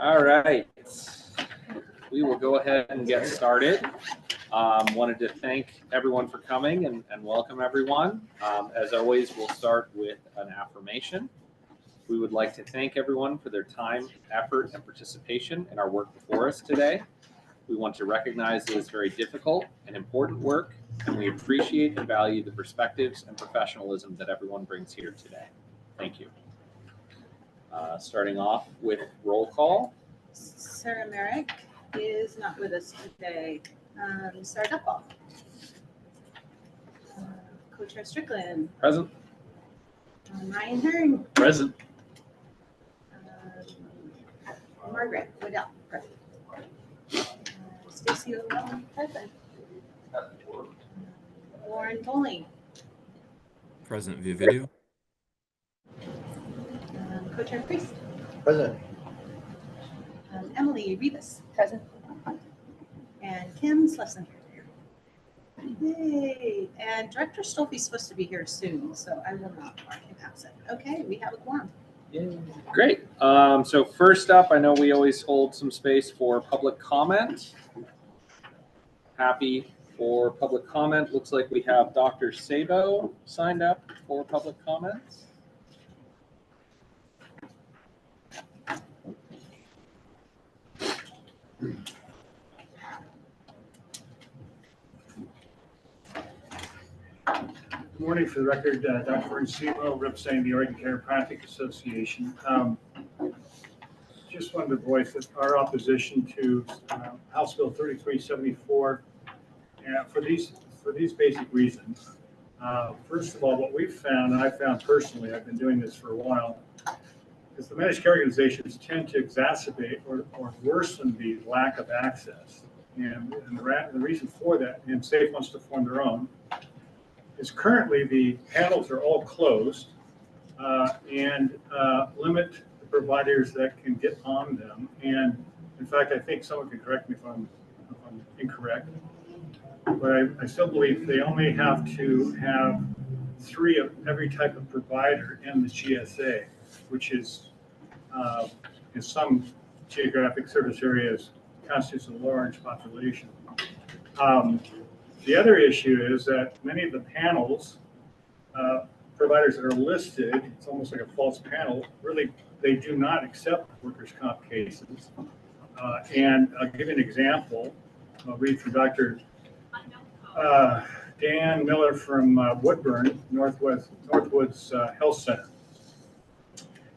All right, we will go ahead and get started. Wanted to thank everyone for coming and welcome everyone. As always, we'll start with an affirmation. We would like to thank everyone for their time, effort, and participation in our work before us today. We want to recognize that it's very difficult and important work, and we appreciate and value the perspectives and professionalism that everyone brings here today. Thank you. Starting off with roll call. Sarah Merrick is not with us today. Sarah Duffel. Co-Chair Strickland. Present. Ryan Hearn. Present. Margaret Waddell. Present. Stacy O'Donnell. Present. Lauren Bowling. Present via video. Co-Chair Priest. Present. Emily Rivas. Present. And Kim Slesson. Yay. And Director Stolpe's supposed to be here soon, so I will not mark him absent. Okay, we have a quorum. Yay. Great. So first up, I know we always hold some space for public comment. Happy for public comment. Looks like we have Dr. Sabo signed up for public comments. Good morning. For the record, Dr. Vern Sebo, representing the Oregon Chiropractic Association. Just wanted to voice our opposition to House Bill 3374 for these basic reasons. First of all, what we've found, and I found personally, I've been doing this for a while, is the managed care organizations tend to exacerbate or worsen the lack of access. And the reason for that, and SAFE wants to form their own, is currently the panels are all closed and limit the providers that can get on them. And in fact, I think someone can correct me if I'm incorrect, but I still believe they only have to have 3 of every type of provider in the GSA, which is in some geographic service areas constitutes a large population. The other issue is that many of the panels, providers that are listed, it's almost like a false panel, really, they do not accept workers' comp cases. And I'll give you an example. I'll read from Dr. Dan Miller from Woodburn, Northwoods Health Center.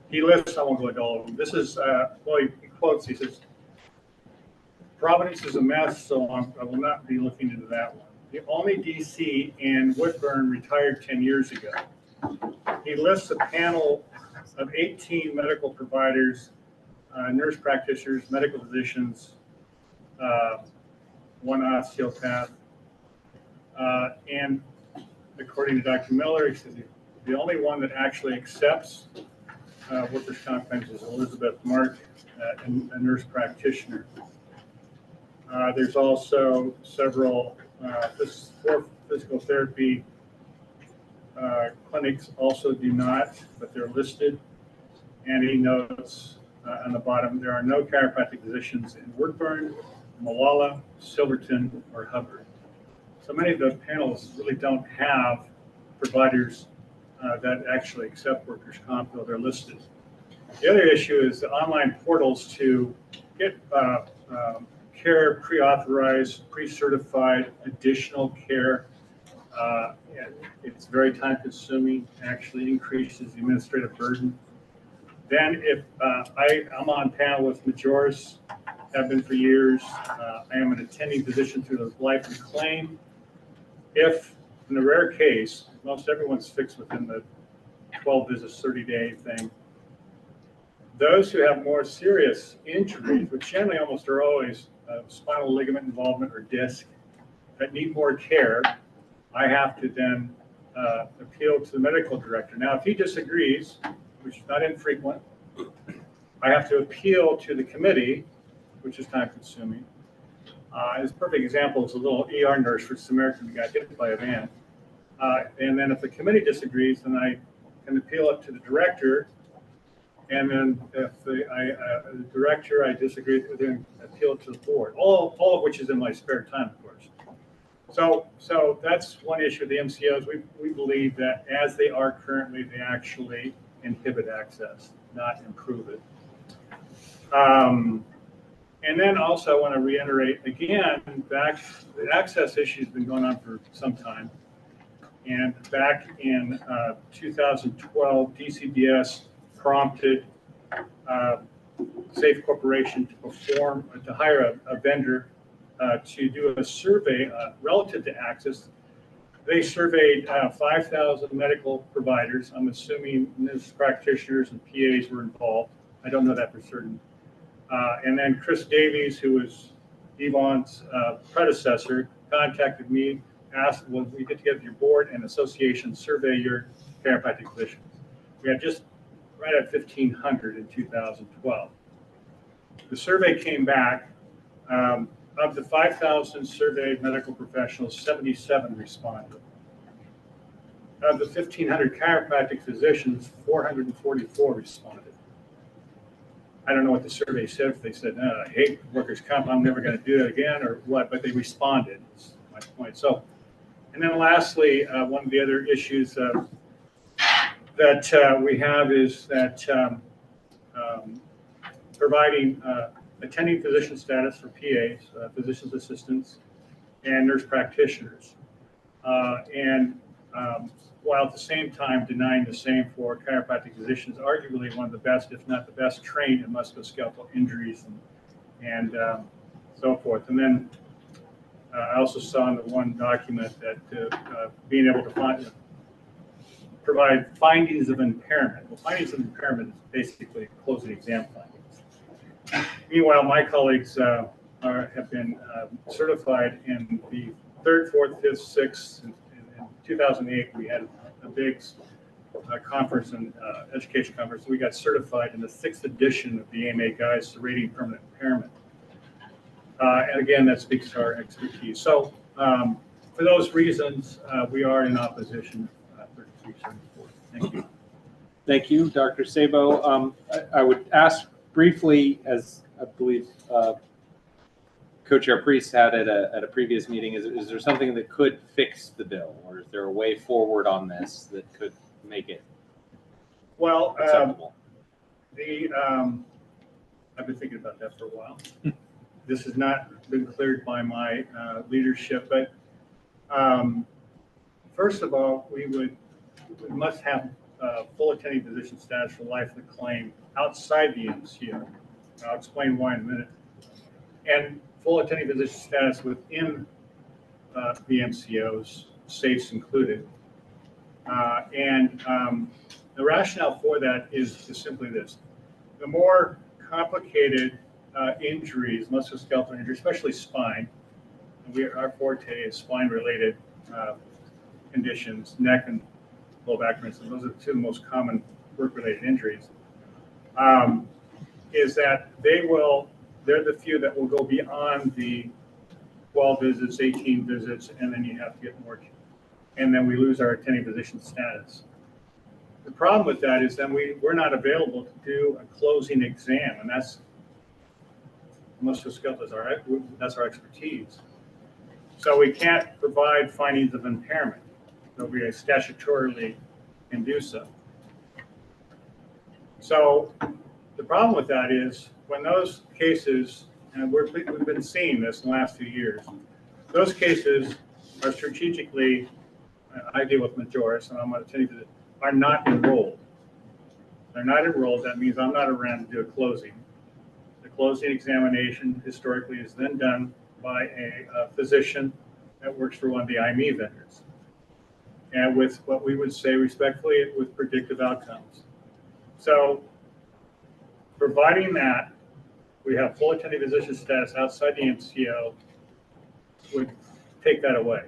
He lists, I won't go into all of them. This is, well, he quotes, he says, Providence is a mess, so I will not be looking into that one. The only DC in Woodburn retired 10 years ago. He lists a panel of 18 medical providers, nurse practitioners, medical physicians, 1 osteopath. And according to Dr. Miller, he says the only one that actually accepts workers' comp claims is Elizabeth Mark, a nurse practitioner. There's also several physical therapy clinics also do not, but they're listed. And he notes on the bottom, there are no chiropractic physicians in Woodburn, Molalla, Silverton, or Hubbard. So many of those panels really don't have providers that actually accept workers' comp, though they're listed. The other issue is the online portals to get care pre-authorized, pre-certified, additional care. It's very time-consuming, actually increases the administrative burden. Then if I'm on panel with Majoris, have been for years. I am an attending physician through the life and claim. If, in a rare case, most everyone's fixed within the 12 visits, 30-day thing. Those who have more serious injuries, which generally almost are always spinal ligament involvement or disc, that need more care, I have to then appeal to the medical director. Now, if he disagrees, which is not infrequent, I have to appeal to the committee, which is time consuming. As a perfect example is a little ER nurse for Samaritan who got hit by a van. And then if the committee disagrees, then I can appeal it to the director. And then if the director, I disagree with him, appeal to the board, all of which is in my spare time, of course. So that's one issue of the MCOs. We believe that as they are currently, they actually inhibit access, not improve it. And then also I want to reiterate again, the access issue has been going on for some time. And back in 2012, DCBS prompted Safe Corporation to hire a vendor to do a survey relative to access. They surveyed 5,000 medical providers. I'm assuming nurse practitioners and PAs were involved. I don't know that for certain. And then Chris Davies, who was Yvonne's predecessor, contacted me, asked, well, we get together your board and association, survey your chiropractic physicians. We had just right at 1,500 in 2012. The survey came back. Of the 5,000 surveyed medical professionals, 77 responded. Of the 1,500 chiropractic physicians, 444 responded. I don't know what the survey said, if they said, I hate workers' comp, I'm never going to do that again, or what, but they responded, is my point. So, and then lastly, one of the other issues that we have is that providing attending physician status for PAs, physician's assistants, and nurse practitioners. While at the same time denying the same for chiropractic physicians, arguably one of the best, if not the best, trained in musculoskeletal injuries and so forth. And then I also saw in the one document that being able to provide findings of impairment. Well, findings of impairment is basically closing exam findings. Meanwhile, my colleagues have been certified in the 3rd, 4th, 5th, 6th. In 2008, we had a big conference and education conference. We got certified in the 6th edition of the AMA guides to rating permanent impairment. And again, that speaks to our expertise. So for those reasons, we are in opposition to 3374. Thank you. Thank you, Dr. Sabo. I would ask briefly, as I believe Co-Chair Priest had at a previous meeting, is there something that could fix the bill, or is there a way forward on this that could make it acceptable? I've been thinking about that for a while. This has not been cleared by my leadership, but first of all, we must have full attending physician status for life of the claim outside the MCO. I'll explain why in a minute. And full attending physician status within the MCOs, SAFEs included. The rationale for that is simply this. The more complicated injuries, musculoskeletal injuries, especially spine, and our forte is spine-related conditions, neck and low back, for instance. Those are the two most common work-related injuries. Is that they're the few that will go beyond the 12 visits, 18 visits, and then you have to get more, and then we lose our attending physician status. The problem with that is then we're not available to do a closing exam, and that's musculoskeletal, that's our expertise. So we can't provide findings of impairment. There'll be a statutorily can do so. So the problem with that is when those cases, and we've been seeing this in the last few years, those cases are strategically, I deal with Majoris, and I'm going to tell you that are not enrolled. They're not enrolled. That means I'm not around to do a closing. The closing examination historically is then done by a physician that works for one of the IME vendors, and with what we would say respectfully, with predictive outcomes. So providing that we have full attending physician status outside the MCO would take that away.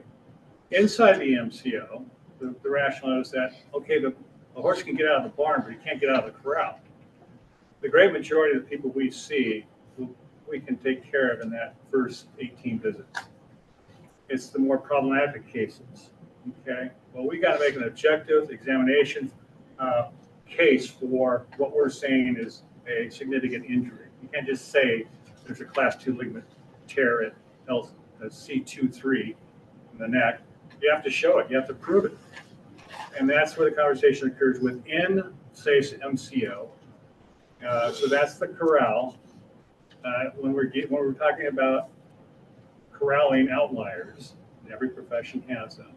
Inside the MCO, the rationale is that, okay, the horse can get out of the barn, but he can't get out of the corral. The great majority of the people we see, we can take care of in that first 18 visits. It's the more problematic cases, okay? Well, we got to make an objective examination, case for what we're saying is a significant injury. You can't just say there's a class 2 ligament tear at C2-3 in the neck. You have to show it. You have to prove it. And that's where the conversation occurs within, say, MCO. So that's the corral. When we're talking about corralling outliers, every profession has them.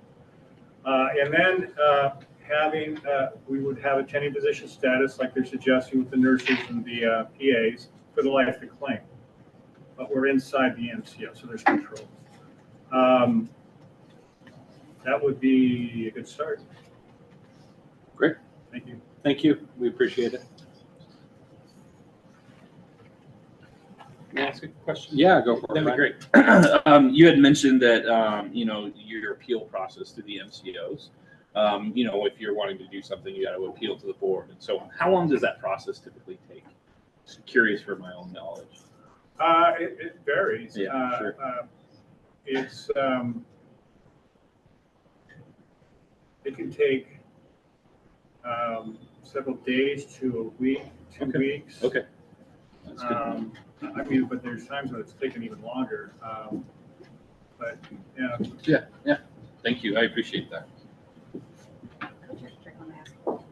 And then we would have attending physician status like they're suggesting with the nurses and the PAs for the life of the claim. But we're inside the MCO, so there's control. That would be a good start. Great. Thank you. Thank you. We appreciate it. May I ask a question? Yeah, go for it. That'd be Brian. great. You had mentioned that, your appeal process to the MCOs, if you're wanting to do something, you got to appeal to the board and so on. How long does that process typically take? Just curious for my own knowledge. It varies. Yeah, sure. It's it can take several days to a week, 2 weeks. Okay. That's good. But there's times when it's taken even longer. But yeah. Yeah. Thank you. I appreciate that.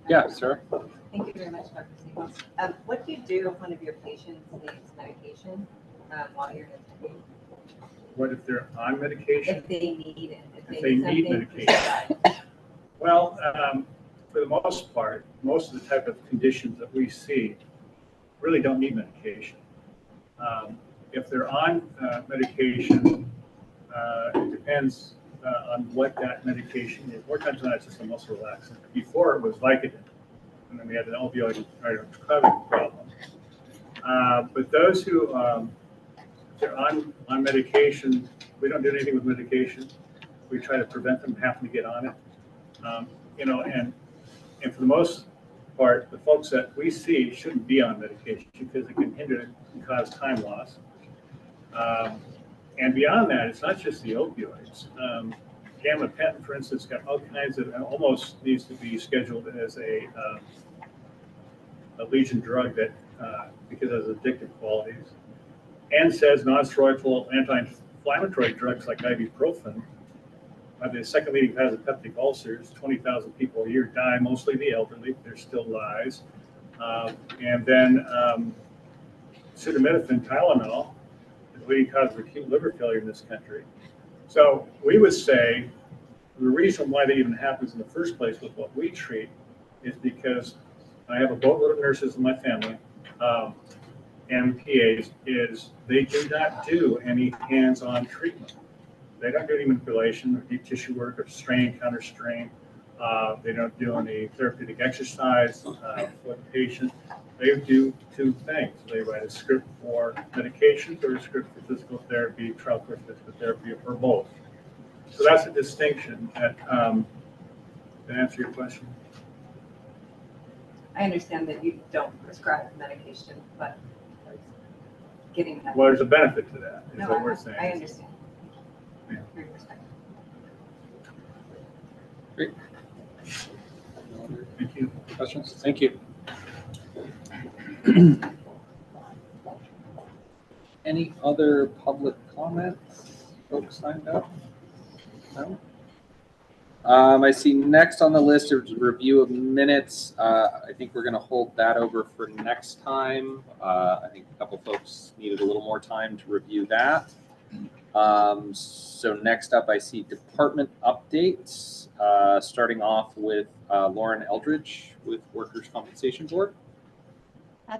Yeah, sir. Thank you very much, Dr. Stevens. What do you do if one of your patients needs medication while you're attending? What if they're on medication? If they need it, If they need something medication. Well, for the most part, most of the type of conditions that we see really don't need medication. If they're on medication, it depends on what that medication is. More times than not, it's just a muscle relaxant. Before it was Vicodin, and then we had an opioid problem. But those who they're on medication, we don't do anything with medication. We try to prevent them having to get on it. And for the most part, the folks that we see shouldn't be on medication because it can hinder and cause time loss. And beyond that, it's not just the opioids. Gabapentin, for instance, got all kinds of, almost needs to be scheduled as a legion drug that because it has addictive qualities. And says non-steroidal anti-inflammatory drugs like ibuprofen are the second leading cause of peptic ulcers. 20,000 people a year die, mostly the elderly. There's still lies. And then acetaminophen, Tylenol, is the leading cause of acute liver failure in this country. So we would say the reason why that even happens in the first place with what we treat is because I have a boatload of nurses in my family and PAs is they do not do any hands-on treatment. They don't do any manipulation or deep tissue work or strain, counter strain. They don't do any therapeutic exercise for the patient. They do two things. They write a script for medications or a script for physical therapy, trial course physical therapy, or both. So that's a distinction. That answer your question? I understand that you don't prescribe medication, but getting that. Well, there's a benefit to that, is No, what we're saying. I understand. Yeah. Very respectful. Great. Thank you. Questions? Thank you. Any other public comments? Folks signed up? No? I see next on the list is review of minutes. I think we're going to hold that over for next time. I think a couple folks needed a little more time to review that. So next up, I see department updates, starting off with Lauren Eldridge with Workers' Compensation Board.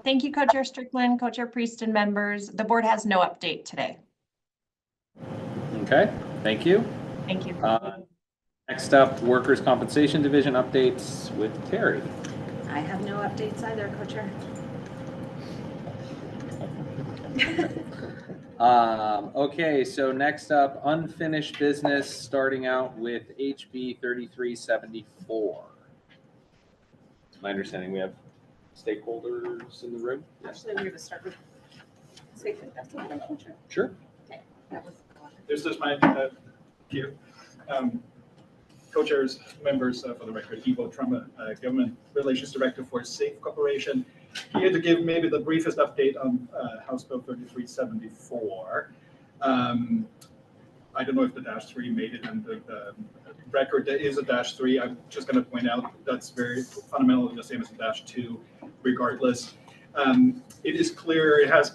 Thank you, Co-Chair Strickland, Co-Chair Priest, and members. The board has no update today. Okay, thank you. Thank you. Next up, Workers' Compensation Division updates with Terry. I have no updates either, Co-Chair. Okay, so next up, unfinished business, starting out with HB 3374. It's my understanding we have stakeholders in the room. Actually, we're going to start with safety. That's not Co-Chair. Sure. That was This is my view. co-chairs, members for the record, Ivo Trumma, Government Relations Director for Safe Corporation, here to give maybe the briefest update on House Bill 3374. I don't know if the -3 made it in the record. There is a -3. I'm just going to point out that's very fundamentally the same as the -2, regardless. It is clear, it has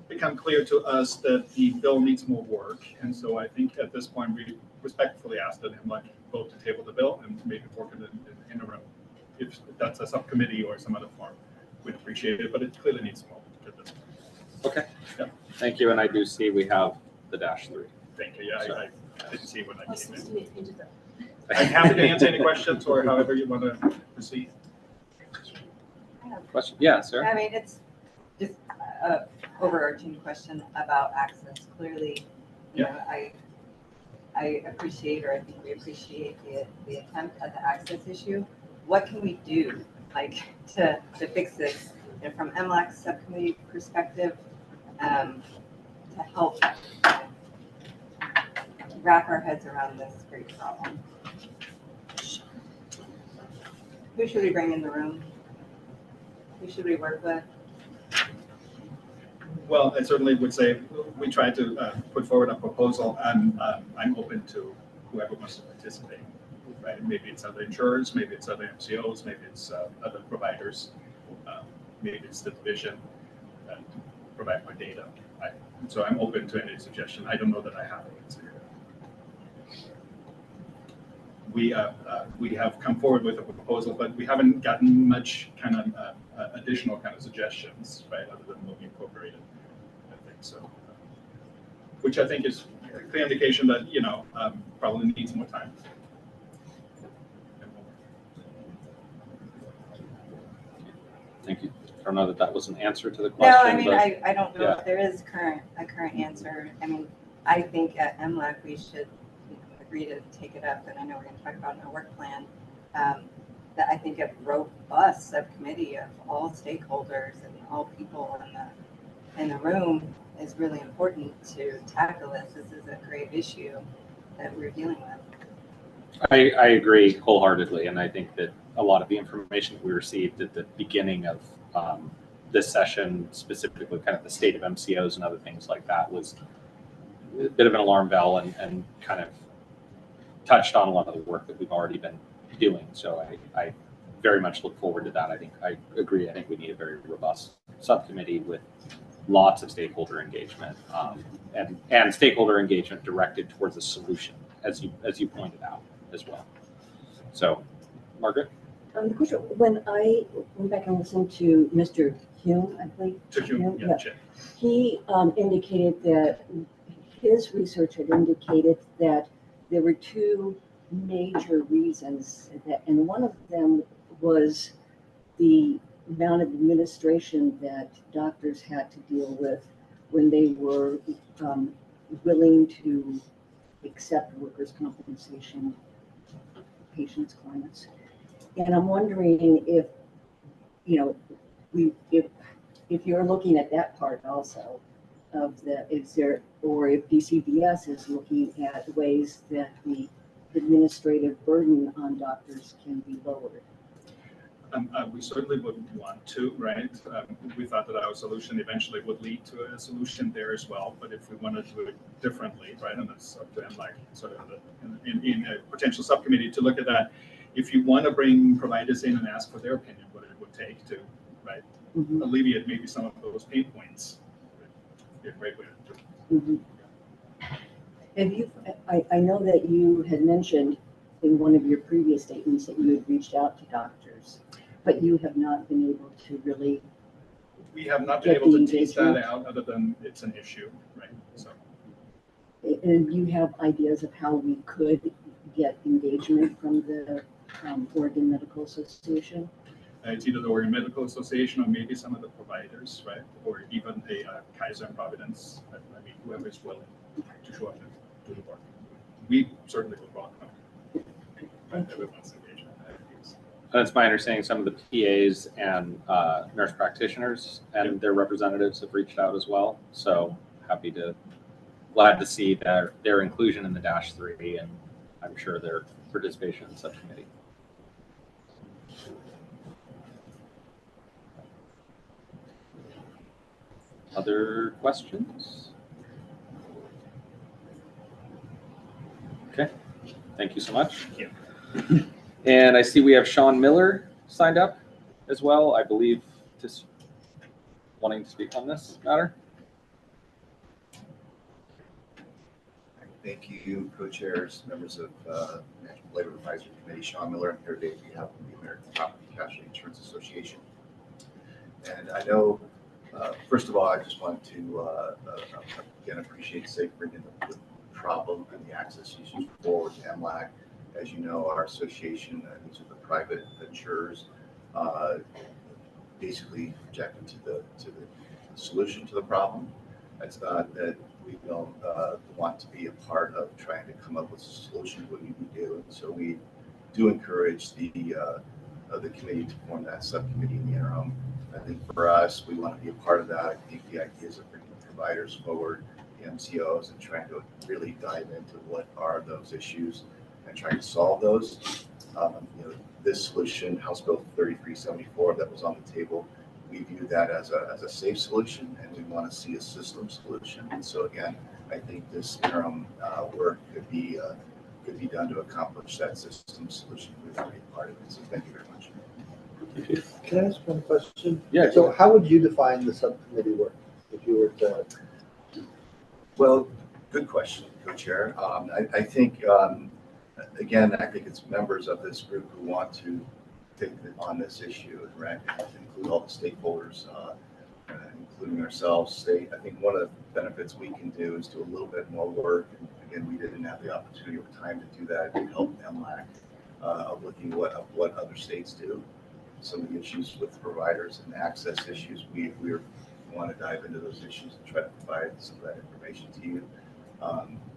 become clear to us that the bill needs more work. And so I think at this point, we respectfully ask that MLAC vote to table the bill and maybe work it in a room. If that's a subcommittee or some other form, we'd appreciate it, but it clearly needs more. Okay. Yep. Thank you. And I do see we have the -3. Thank you. Yeah, Sure. I didn't see it when I I was came supposed in. to be painted up. I'm happy to answer any questions or however you want to proceed. Question? Yeah, sir. I mean, it's just a overarching question about access. Clearly, you know, I appreciate, or I think we appreciate the attempt at the access issue. What can we do, like, to fix this? And from MLAC's subcommittee perspective, to help wrap our heads around this great problem. Who should we bring in the room? Who should we work with? Well, I certainly would say we try to put forward a proposal, and I'm open to whoever wants to participate. Right? Maybe it's other insurers, maybe it's other MCOs, maybe it's other providers, maybe it's the division that provide more data. So I'm open to any suggestion. I don't know that I have an answer. We have come forward with a proposal, but we haven't gotten much kind of additional kind of suggestions, right, other than what we incorporated, I think so. Which I think is a clear indication that, you know, probably needs more time. Thank you. I don't know that that was an answer to the No, question. I mean, but I don't know yeah. if there is a current answer. I mean, I think at MLAC, we should agree to take it up, and I know we're going to talk about in our work plan, that I think a robust subcommittee of all stakeholders and all people in the room is really important to tackle this. This is a grave issue that we're dealing with. I agree wholeheartedly, and I think that a lot of the information that we received at the beginning of this session, specifically kind of the state of MCOs and other things like that, was a bit of an alarm bell and kind of touched on a lot of the work that we've already been doing. So I very much look forward to that. I think I agree. I think we need a very robust subcommittee with lots of stakeholder engagement and stakeholder engagement directed towards a solution, as you pointed out as well. So, Margaret? The question, when I went back and listened to Mr. Hume, I think. Yeah. He indicated that his research had indicated that there were two major reasons, and one of them was the amount of administration that doctors had to deal with when they were willing to accept workers' compensation patients' clients. And I'm wondering if, you know, if you're looking at that part also of or if DCBS is looking at ways that the administrative burden on doctors can be lowered. We certainly would want to, right? We thought that our solution eventually would lead to a solution there as well. But if we wanted to do it differently, right, and it's up to MLAC, sort of in a potential subcommittee to look at that. If you want to bring providers in and ask for their opinion, what it would take to, right, alleviate maybe some of those pain points, it'd be a great way to do it. Have you? I know that you had mentioned in one of your previous statements that you had reached out to doctors, but you have not been able to really. We have not been able to tease that out, other than it's an issue, right? So. And you have ideas of how we could get engagement from the Oregon Medical Association? It's either the Oregon Medical Association or maybe some of the providers, right? Or even a Kaiser and Providence. I mean, whoever is willing to show up and do the work. We certainly would welcome everyone's engagement. That's my understanding. Some of the PAs and nurse practitioners and their representatives have reached out as well. So glad to see their inclusion in the -3 and I'm sure, their participation in subcommittee. Other questions? Okay, thank you so much. Thank And I see we have Sean Miller signed up as well, I believe, just wanting to speak on this matter. Thank you, co-chairs, members of National Labor Advisory Committee. Sean Miller, I'm here today on behalf of the American Property Casualty Insurance Association. And I know, first of all, I just want to again appreciate SAFE bringing the problem and the access issues forward to MLAC. As you know, our association, these are the private insurers, basically objecting to the solution to the problem. It's not that we don't want to be a part of trying to come up with a solution to what you do. And so we do encourage the committee to form that subcommittee in the interim. I think for us, we want to be a part of that. I think the ideas of bringing the providers forward, the MCOs, and trying to really dive into what are those issues and trying to solve those. This solution, House Bill 3374, that was on the table, we view that as a safe solution, and we want to see a system solution. And so again, I think this interim work could be done to accomplish that system solution. We want to be part of it. So thank you very much. Can I ask one question? Yeah. So how would you define the subcommittee work if you were to? Well, good question, Co-Chair. I think, again, I think it's members of this group who want to take on this issue and include all the stakeholders, including ourselves, state. I think one of the benefits we can do is do a little bit more work. And again, we didn't have the opportunity or time to do that to help MLAC of looking at what other states do. Some of the issues with providers and access issues, we want to dive into those issues and try to provide some of that information to you.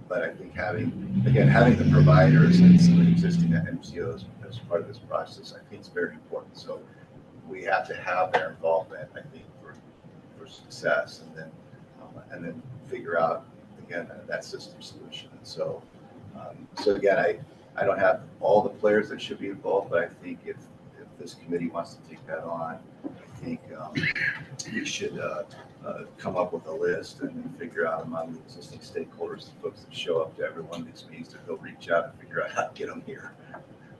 But I think having the providers and some of the existing MCOs as part of this process, I think is very important. So we have to have their involvement, I think, for success, and then figure out again that system solution. And so again, I don't have all the players that should be involved, but I think if this committee wants to take that on, I think we should come up with a list and then figure out among the existing stakeholders, the folks that show up to every one of these meetings, that they'll reach out and figure out how to get them here.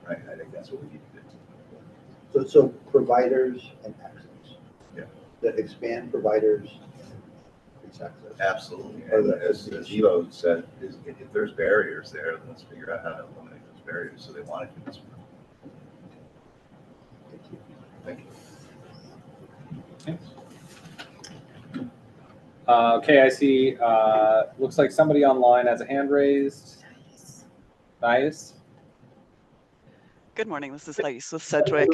Right? I think that's what we need to do. So providers and access. Yeah. That expand providers and increase access. Absolutely. And as Evo said, if there's barriers there, then let's figure out how to eliminate those barriers so they want to do this. Thank you. Thanks. Okay, I see. Looks like somebody online has a hand raised. Nice. Good morning. This is Thais with Sedgwick.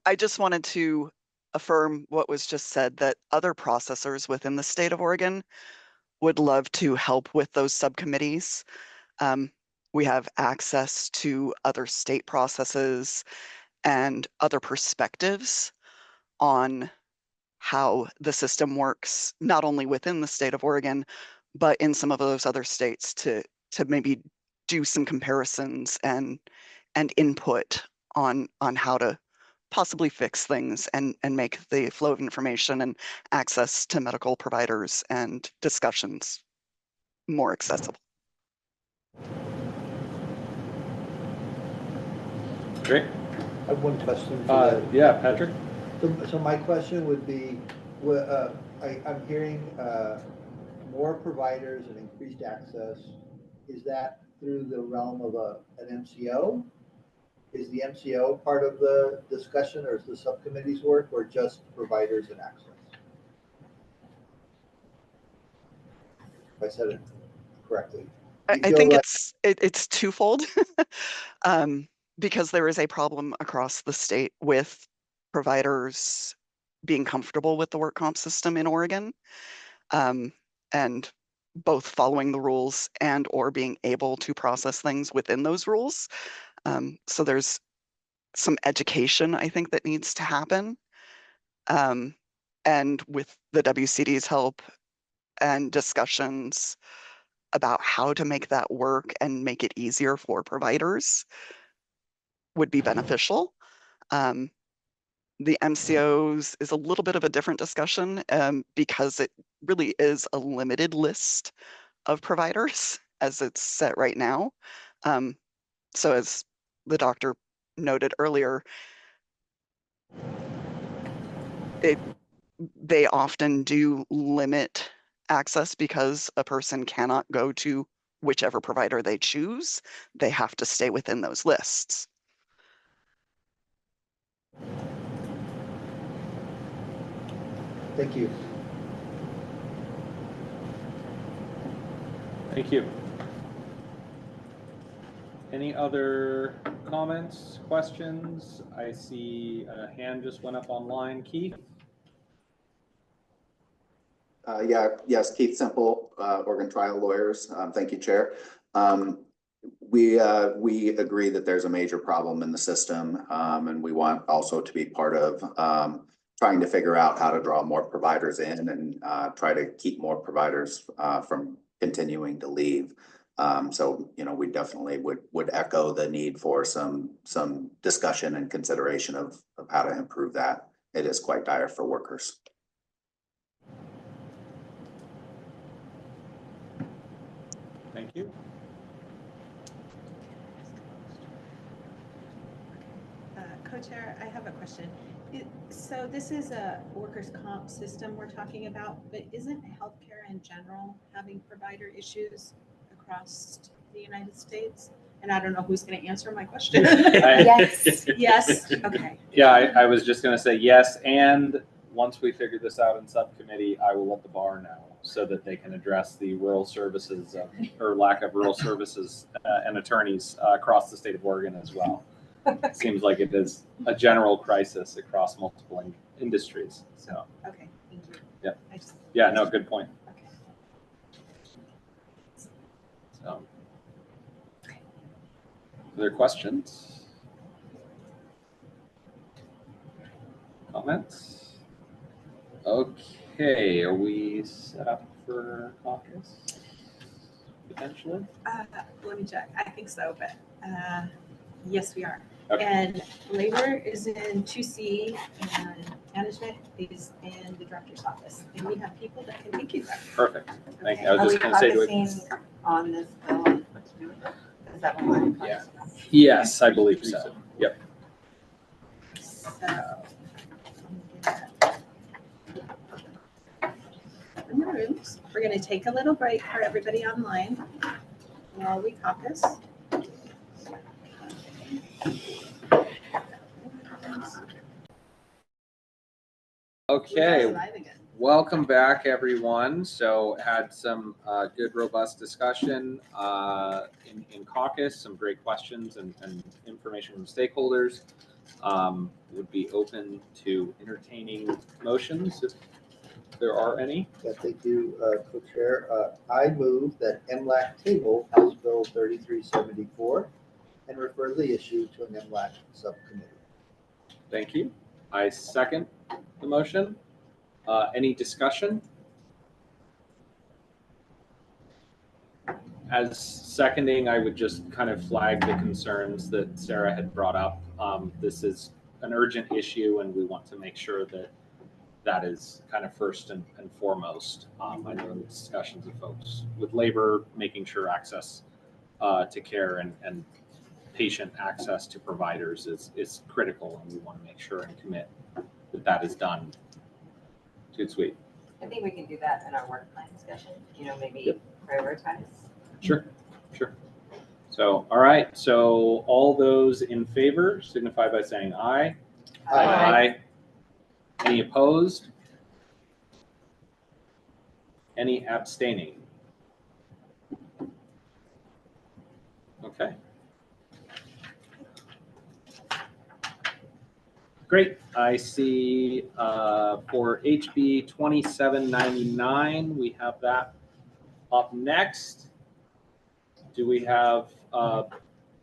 I just wanted to affirm what was just said, that other processors within the state of Oregon would love to help with those subcommittees. We have access to other state processes and other perspectives on how the system works, not only within the state of Oregon, but in some of those other states to maybe do some comparisons and input on how to possibly fix things and make the flow of information and access to medical providers and discussions more accessible. Great. I have one question. For yeah, Patrick. So my question would be, I'm hearing more providers and increased access. Is that through the realm of an MCO? Is the MCO part of the discussion, or is the subcommittee's work, or just providers and access? If I said it correctly. I think it's twofold because there is a problem across the state with providers being comfortable with the work comp system in Oregon, and both following the rules and or being able to process things within those rules. So there's some education, I think, that needs to happen. And with the WCD's help and discussions, about how to make that work and make it easier for providers would be beneficial. The MCOs is a little bit of a different discussion because it really is a limited list of providers as it's set right now. So as the doctor noted earlier, they often do limit access because a person cannot go to whichever provider they choose. They have to stay within those lists. Thank you. Thank you. Any other comments, questions? I see a hand just went up online. Keith? Yes, Keith Semple, Oregon Trial Lawyers. Thank you, Chair. We agree that there's a major problem in the system, and we want also to be part of trying to figure out how to draw more providers in and try to keep more providers from continuing to leave. So, you know, we definitely would echo the need for some discussion and consideration of how to improve that. It is quite dire for workers. Thank you. Co-chair, I have a question. So this is a workers' comp system we're talking about, but isn't healthcare in general having provider issues across the United States? And I don't know who's going to answer my question. Yes. Yes. Okay. Yeah, I was just going to say yes. And once we figure this out in subcommittee, I will let the bar know so that they can address the rural services or lack of rural services and attorneys across the state of Oregon as well. It seems like it is a general crisis across multiple industries. So. Okay. Thank you. Yeah. Yeah. No. Good point. Okay. So. Other questions? Comments? Okay, are we set up for caucus? Potentially? Let me check. I think so, but yes, we are. Okay. And labor is in 2C and management is in the director's office. And we have people that can take you there. Perfect. Thank you. I Are was we just going to say, focusing on this bill and what to do with it? Is that what we're Yeah. focusing on? Yes, I believe so. Yep. So in the rooms, we're going to take a little break for everybody online while we caucus. Okay. Welcome back, everyone. So had some good, robust discussion in caucus, some great questions and information from stakeholders. Would be open to entertaining motions if there are any. Yes, thank you, Co-Chair. I move that MLAC table House Bill 3374 and refer the issue to an MLAC subcommittee. Thank you. I second the motion. Any discussion? As seconding, I would just kind of flag the concerns that Sarah had brought up. This is an urgent issue and we want to make sure that that is kind of first and foremost. I know in the discussions of folks with labor, making sure access to care and patient access to providers is critical, and we want to make sure and commit that that is done. Good, sweet. I think we can do that in our work plan discussion, you know, maybe prioritize. Sure, sure. So, all right. So all those in favor signify by saying aye. Aye. Aye. Any opposed? Any abstaining? Okay. Great. I see for HB 2799, we have that up next. Do we have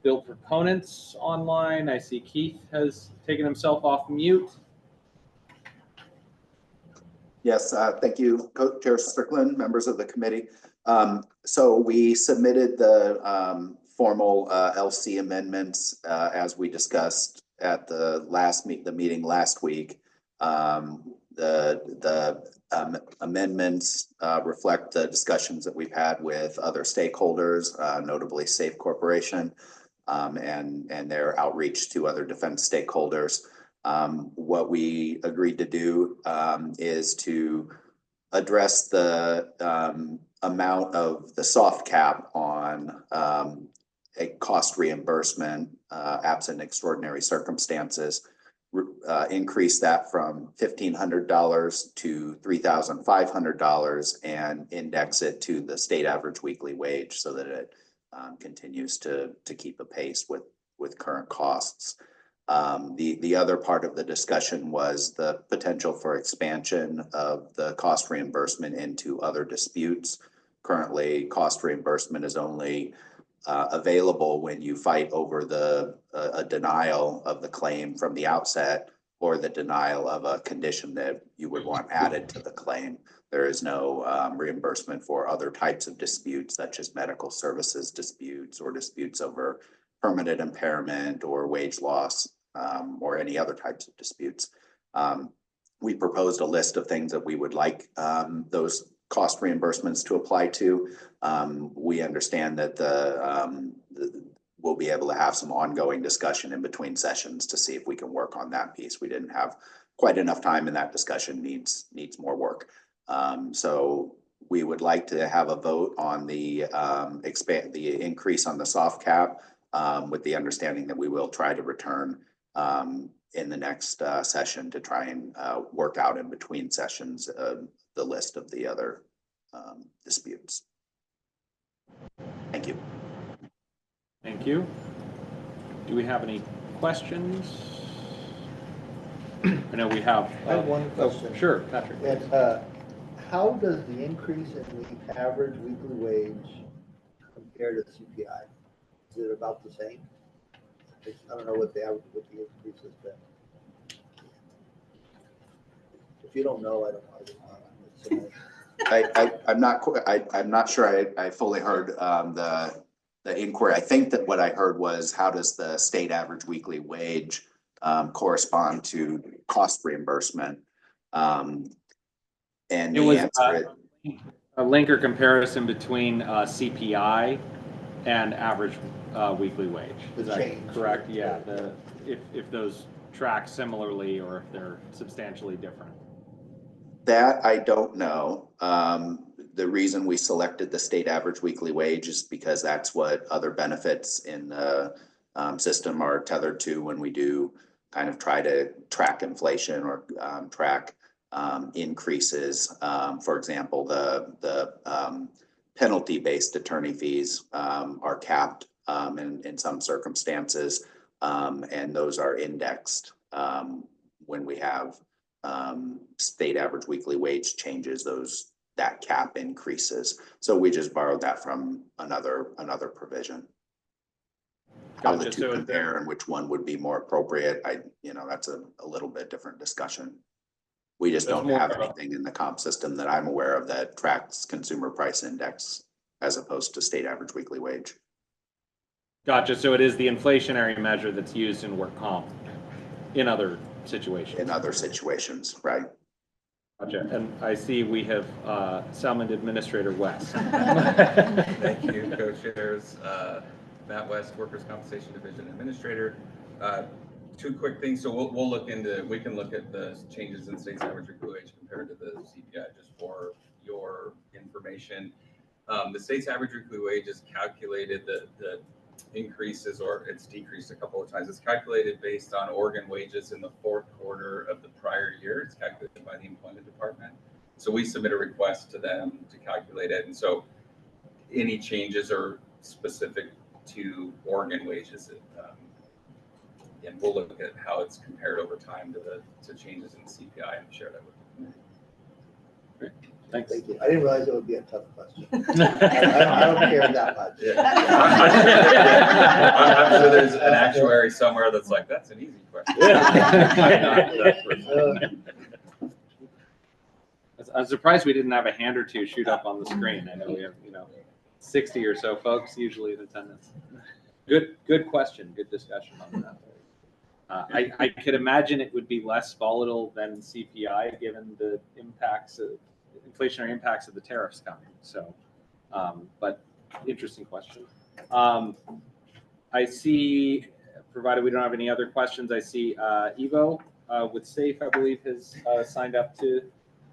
bill proponents online? I see Keith has taken himself off mute. Yes, thank you, Co-Chair Strickland, members of the committee. So we submitted the formal LC amendments as we discussed at the meeting last week. The amendments reflect the discussions that we've had with other stakeholders, notably Safe Corporation, and their outreach to other defense stakeholders. What we agreed to do is to address the amount of the soft cap on a cost reimbursement absent extraordinary circumstances, increase that from $1,500 to $3,500 and index it to the state average weekly wage so that it continues to keep a pace with current costs. The other part of the discussion was the potential for expansion of the cost reimbursement into other disputes. Currently, cost reimbursement is only available when you fight over a denial of the claim from the outset or the denial of a condition that you would want added to the claim. There is no reimbursement for other types of disputes such as medical services disputes or disputes over permanent impairment or wage loss or any other types of disputes. We proposed a list of things that we would like those cost reimbursements to apply to. We understand that we'll be able to have some ongoing discussion in between sessions to see if we can work on that piece. We didn't have quite enough time, and that discussion needs more work. So we would like to have a vote on the increase on the soft cap, with the understanding that we will try to return in the next session to try and work out in between sessions the list of the other disputes. Thank you. Thank you. Do we have any questions? I know we have. I have one question. Sure, Patrick. And, how does the increase in the average weekly wage compare to CPI? Is it about the same? I don't know what the increase has been. If you don't know, I don't know. I'm not sure I fully heard the inquiry. I think that what I heard was how does the state average weekly wage correspond to cost reimbursement? And It the was answer a link or comparison between CPI and average weekly wage. Is that correct? Yeah. If those track similarly or if they're substantially different. that I don't know. The reason we selected the state average weekly wage is because that's what other benefits in the system are tethered to when we do kind of try to track inflation or track increases. For example, the penalty-based attorney fees are capped in some circumstances, and those are indexed when we have state average weekly wage changes. That cap increases. So we just borrowed that from another provision. How the two compare and which one would be more appropriate, that's a little bit different discussion. We just don't have anything in the comp system that I'm aware of that tracks consumer price index as opposed to state average weekly wage. Gotcha. So it is the inflationary measure that's used in work comp in other situations. In other situations, right. Gotcha. And I see we have summoned Administrator West. Thank you, co-chairs. Matt West, Workers' Compensation Division Administrator. Two quick things. So we can look at the changes in state's average weekly wage compared to the CPI just for your information. The state's average weekly wage is calculated, the increases, or it's decreased a couple of times. It's calculated based on Oregon wages in the fourth quarter of the prior year. It's calculated by the employment department. So we submit a request to them to calculate it. And so any changes are specific to Oregon wages. And we'll look at how it's compared over time to changes in the CPI and share that with the community. Great. Thanks. Thank you. I didn't realize it would be a tough question. I don't care that much. Yeah. I'm sure there's an actuary somewhere that's like, that's an easy question. That's I'm surprised we didn't have a hand or two shoot up on the screen. I know we have, 60 or so folks usually in attendance. Good question. Good discussion on that. I could imagine it would be less volatile than CPI given the inflationary impacts of the tariffs coming. So, but interesting question. I see, provided we don't have any other questions, I see Evo with SAFE, I believe, has signed up to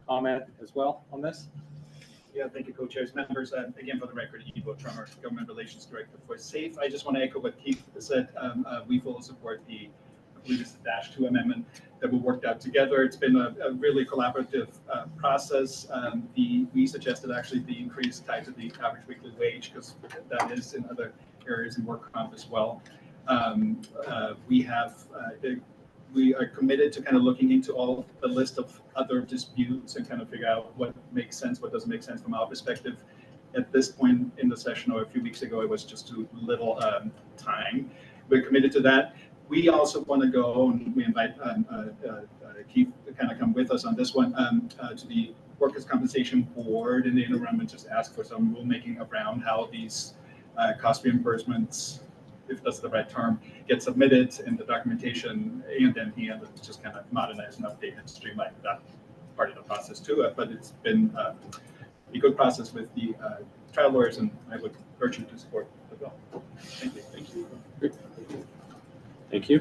comment as well on this. Yeah, thank you, co-chairs, members. Again, for the record, Evo Trummer, Government Relations Director for SAFE. I just want to echo what Keith said. We fully support I believe it's the -2 amendment that we worked out together. It's been a really collaborative process. We suggested actually the increase tied to the average weekly wage because that is in other areas in work comp as well. We are committed to kind of looking into all the list of other disputes and kind of figure out what makes sense, what doesn't make sense from our perspective. At this point in the session, or a few weeks ago, it was just too little time. We're committed to that. We also want to go, and we invite Keith to kind of come with us on this one, to the Workers' Compensation Board in the interim and just ask for some rulemaking around how these cost reimbursements, if that's the right term, get submitted in the documentation and then just kind of modernize and update and streamline that part of the process too. But it's been a good process with the trial lawyers, and I would urge you to support the bill. Thank you. Thank you. Thank you.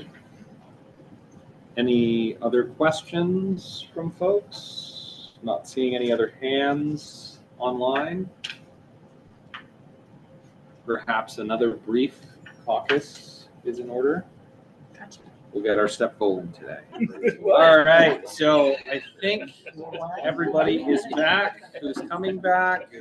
Any other questions from folks? Not seeing any other hands online. Perhaps another brief caucus is in order. We'll get our step golden today. All right, so I think everybody is back who's coming back.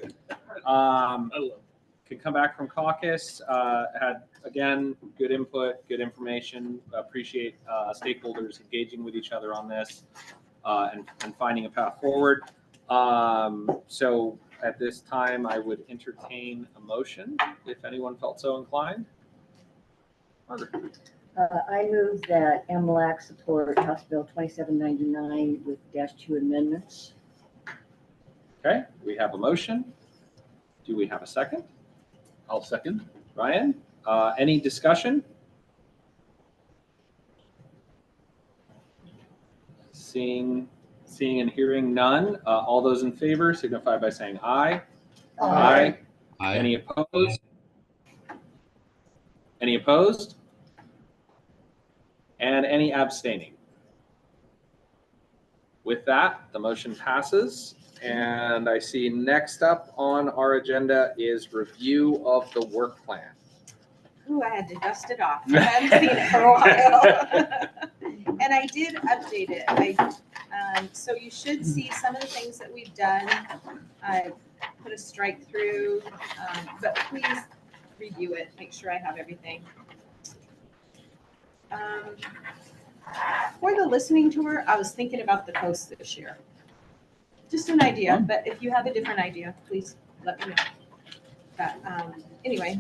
Could come back from caucus. Had, again, good input, good information. Appreciate stakeholders engaging with each other on this and finding a path forward. So at this time, I would entertain a motion if anyone felt so inclined. I move that MLAC support House Bill 2799 with -2 amendments. Okay, we have a motion. Do we have a second? I'll second. Ryan, any discussion? Seeing and hearing none. All those in favor signify by saying aye. Aye. Aye. Any opposed? Any opposed? And any abstaining? With that, the motion passes. And I see next up on our agenda is review of the work plan. Ooh, I had to dust it off. I haven't seen it for a while. And I did update it. So you should see some of the things that we've done. I put a strike through, but please review it, make sure I have everything. For the listening tour, I was thinking about the coast this year. Just an idea, but if you have a different idea, please let me know. But anyway,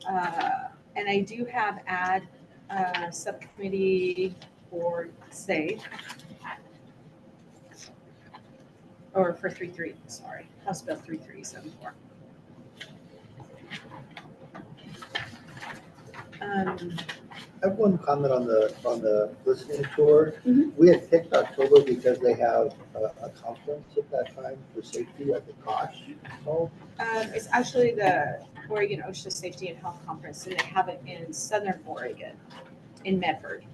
and I do have subcommittee for SAFE, or for 33, sorry, House Bill 3374. I have one comment on the listening tour. Mhm. We had picked October because they have a conference at that time for safety, like a COSH. It's actually the Oregon OSHA Safety and Health Conference, and they have it in Southern Oregon, in Medford.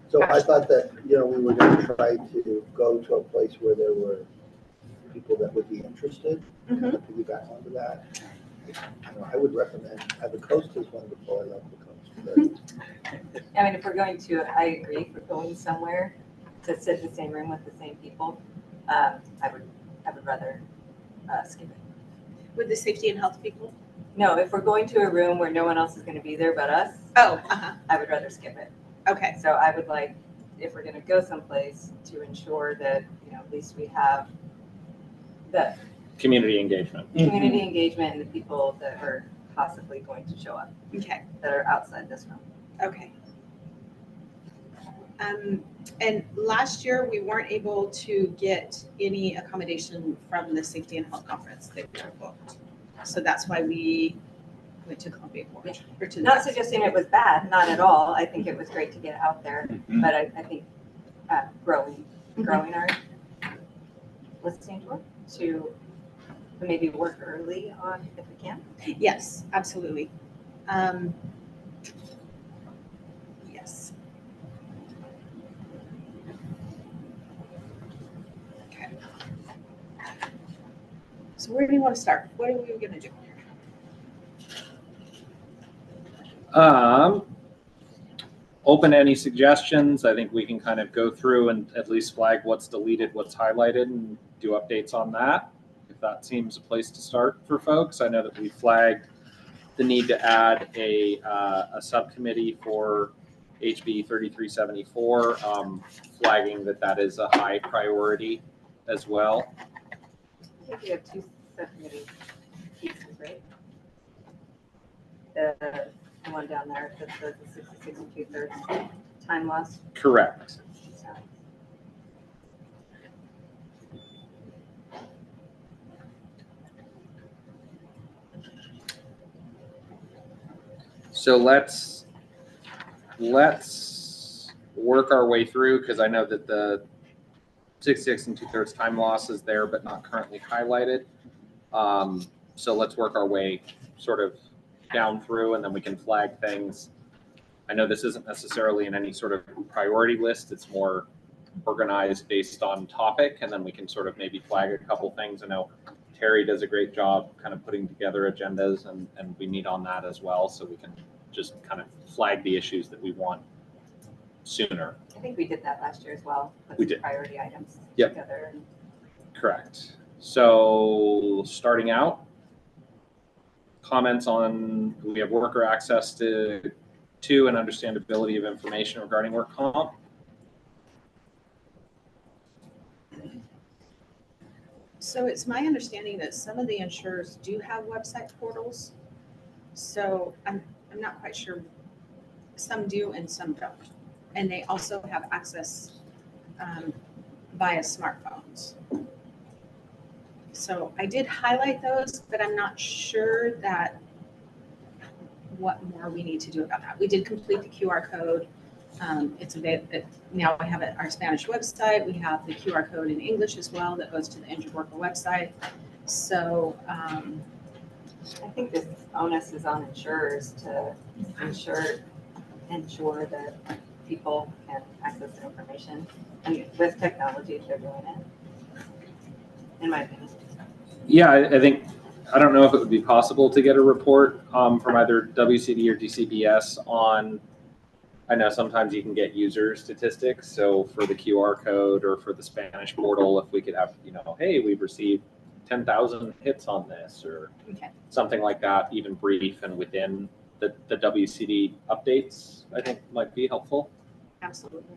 So I thought that, we were going to try to go to a place where there were people that would be interested, to piggyback onto that. I would recommend, the coast is wonderful, I love the coast. I mean, if we're going to, I agree, if we're going somewhere to sit in the same room with the same people, I would rather skip it. With the safety and health people? No, if we're going to a room where no one else is going to be there but us, I would rather skip it. Okay. So I would like, if we're going to go someplace, to ensure that, at least we have the Community engagement. community engagement and the people that are possibly going to show up Okay. that are outside this room. Okay. And last year, we weren't able to get any accommodation from the Safety and Health Conference that we were booked. So that's why we went to Columbia Gorge. Or to the Not suggesting it was bad, not at all. I think it was great to get out there, but I think growing our listening tour to maybe work early on if we can. Yes, absolutely. Yes. Okay. So where do you want to start? What are we going to do? Open to any suggestions. I think we can kind of go through and at least flag what's deleted, what's highlighted, and do updates on that. If that seems a place to start for folks. I know that we flagged the need to add a subcommittee for HB 3374, flagging that is a high priority as well. I think we have two subcommittee pieces, right? The one down there that says the 66 2/3 time loss. Correct. So let's work our way through, because I know that the 66 2/3 time loss is there, but not currently highlighted. So let's work our way sort of down through, and then we can flag things. I know this isn't necessarily in any sort of priority list. It's more organized based on topic, and then we can sort of maybe flag a couple things. I know Terry does a great job kind of putting together agendas, and we meet on that as well, so we can just kind of flag the issues that we want sooner. I think we did that last year as well. Put We some did. priority items Yep. together. Correct. So starting out, comments on, we have worker access to and understandability of information regarding work comp. So it's my understanding that some of the insurers do have website portals. So I'm not quite sure. Some do and some don't. And they also have access via smartphones. So I did highlight those, but I'm not sure that what more we need to do about that. We did complete the QR code. It's available. Now we have it, our Spanish website. We have the QR code in English as well that goes to the injured worker website. So I think this onus is on insurers to ensure that people can access the information. And with technology, they're doing it, in my opinion. Yeah, I think, I don't know if it would be possible to get a report from either WCD or DCBS on, I know sometimes you can get user statistics. So for the QR code or for the Spanish portal, if we could have, hey, we've received 10,000 hits on this or something like that, even brief and within the WCD updates, I think might be helpful. absolutely.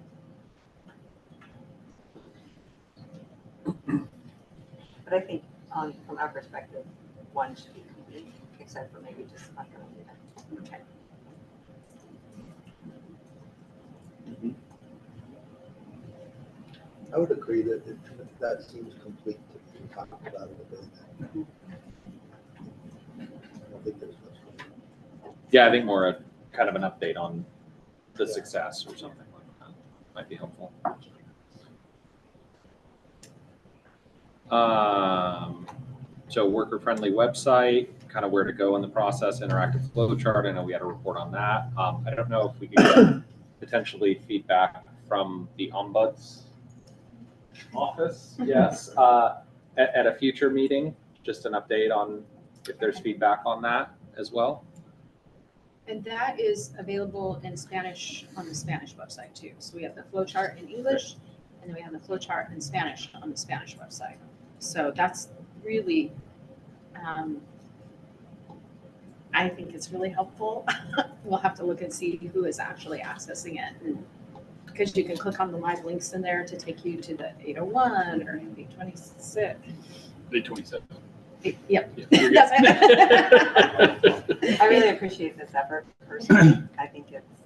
But I think from our perspective, one should be complete, except for maybe just underlying it. Okay. I would agree that that seems complete to be talked about it a bit. I don't think there's much. Yeah, I think more a kind of an update on the success or something like that might be helpful. So worker-friendly website, kind of where to go in the process, interactive flow chart. I know we had a report on that. I don't know if we could get potentially feedback from the ombuds office. Yes, at a future meeting, just an update on if there's feedback on that as well. And that is available in Spanish on the Spanish website too. So we have the flow chart in English, and then we have the flow chart in Spanish on the Spanish website. So that's really, I think it's really helpful. We'll have to look and see who is actually accessing it. Because you can click on the live links in there to take you to the 801 or 826. 827. Yep. You're That's I really appreciate this effort personally. I think it's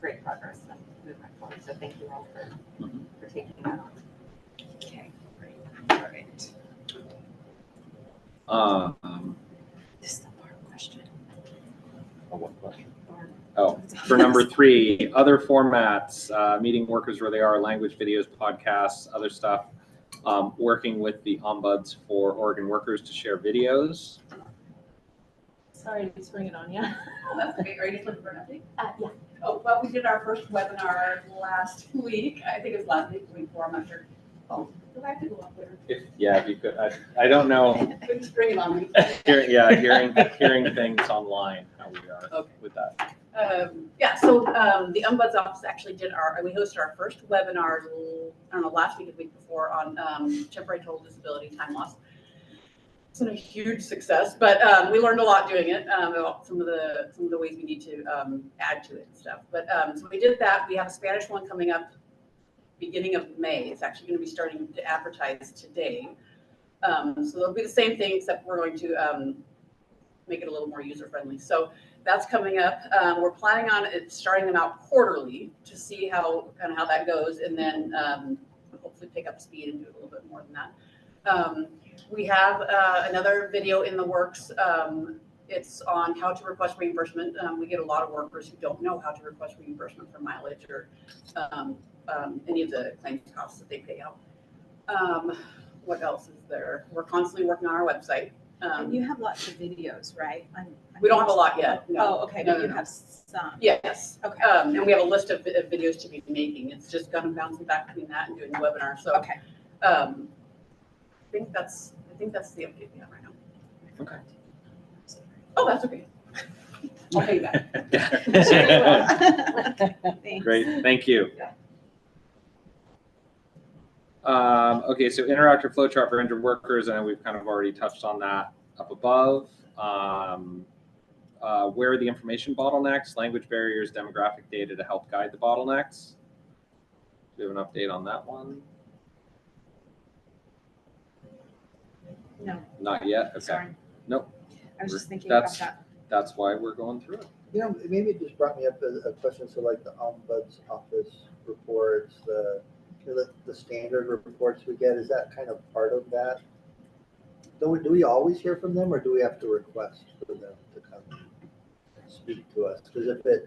great progress. movement forward. So thank you all for taking that on. Okay, great. All right. This is the bar question. What question? Bar. Oh, for number 3, other formats, meeting workers where they are, language videos, podcasts, other stuff. Working with the ombuds for Oregon workers to share videos. Sorry to spring it on you. Oh, that's okay. Are you just looking for an update? Yeah. Oh, well, we did our first webinar last week. I think it was last week, the week before, I'm not sure. Oh, do I have to go up there? If you could, I don't know. Couldn't spring it on me. Hearing things online, how we are with that. Yeah, so the Ombuds Office actually we hosted our first webinar, I don't know, last week or the week before on temporary total disability time loss. It's been a huge success, but we learned a lot doing it. About some of the ways we need to add to it and stuff. But so we did that. We have a Spanish one coming up beginning of May. It's actually going to be starting to advertise today. So it'll be the same thing, except we're going to make it a little more user friendly. So that's coming up. We're planning on it starting them out quarterly to see how that goes, and then hopefully pick up speed and do it a little bit more than that. We have another video in the works. It's on how to request reimbursement. We get a lot of workers who don't know how to request reimbursement for mileage or any of the claims costs that they pay out. What else is there? We're constantly working on our website. And you have lots of videos, right? We don't have a lot yet. No. Oh, okay, No, but no, you no. have some. Yes. Okay. And we have a list of videos to be making. It's just kind of bouncing back between that and doing the webinar. So Okay. I think that's the update we have right now. Okay. Oh, that's okay. I'll pay you back. Thanks. Great, thank you. Okay, so interactive flowchart for injured workers, and we've kind of already touched on that up above. Where are the information bottlenecks, language barriers, demographic data to help guide the bottlenecks? Do we have an update on that one? No. Not yet? Okay. Sorry. Nope. I was just thinking about that. That's why we're going through it. You know, maybe it just brought me up a question. So like the Ombuds Office reports, the standard reports we get, is that kind of part of that? Do we always hear from them, or do we have to request for them to come speak to us? Because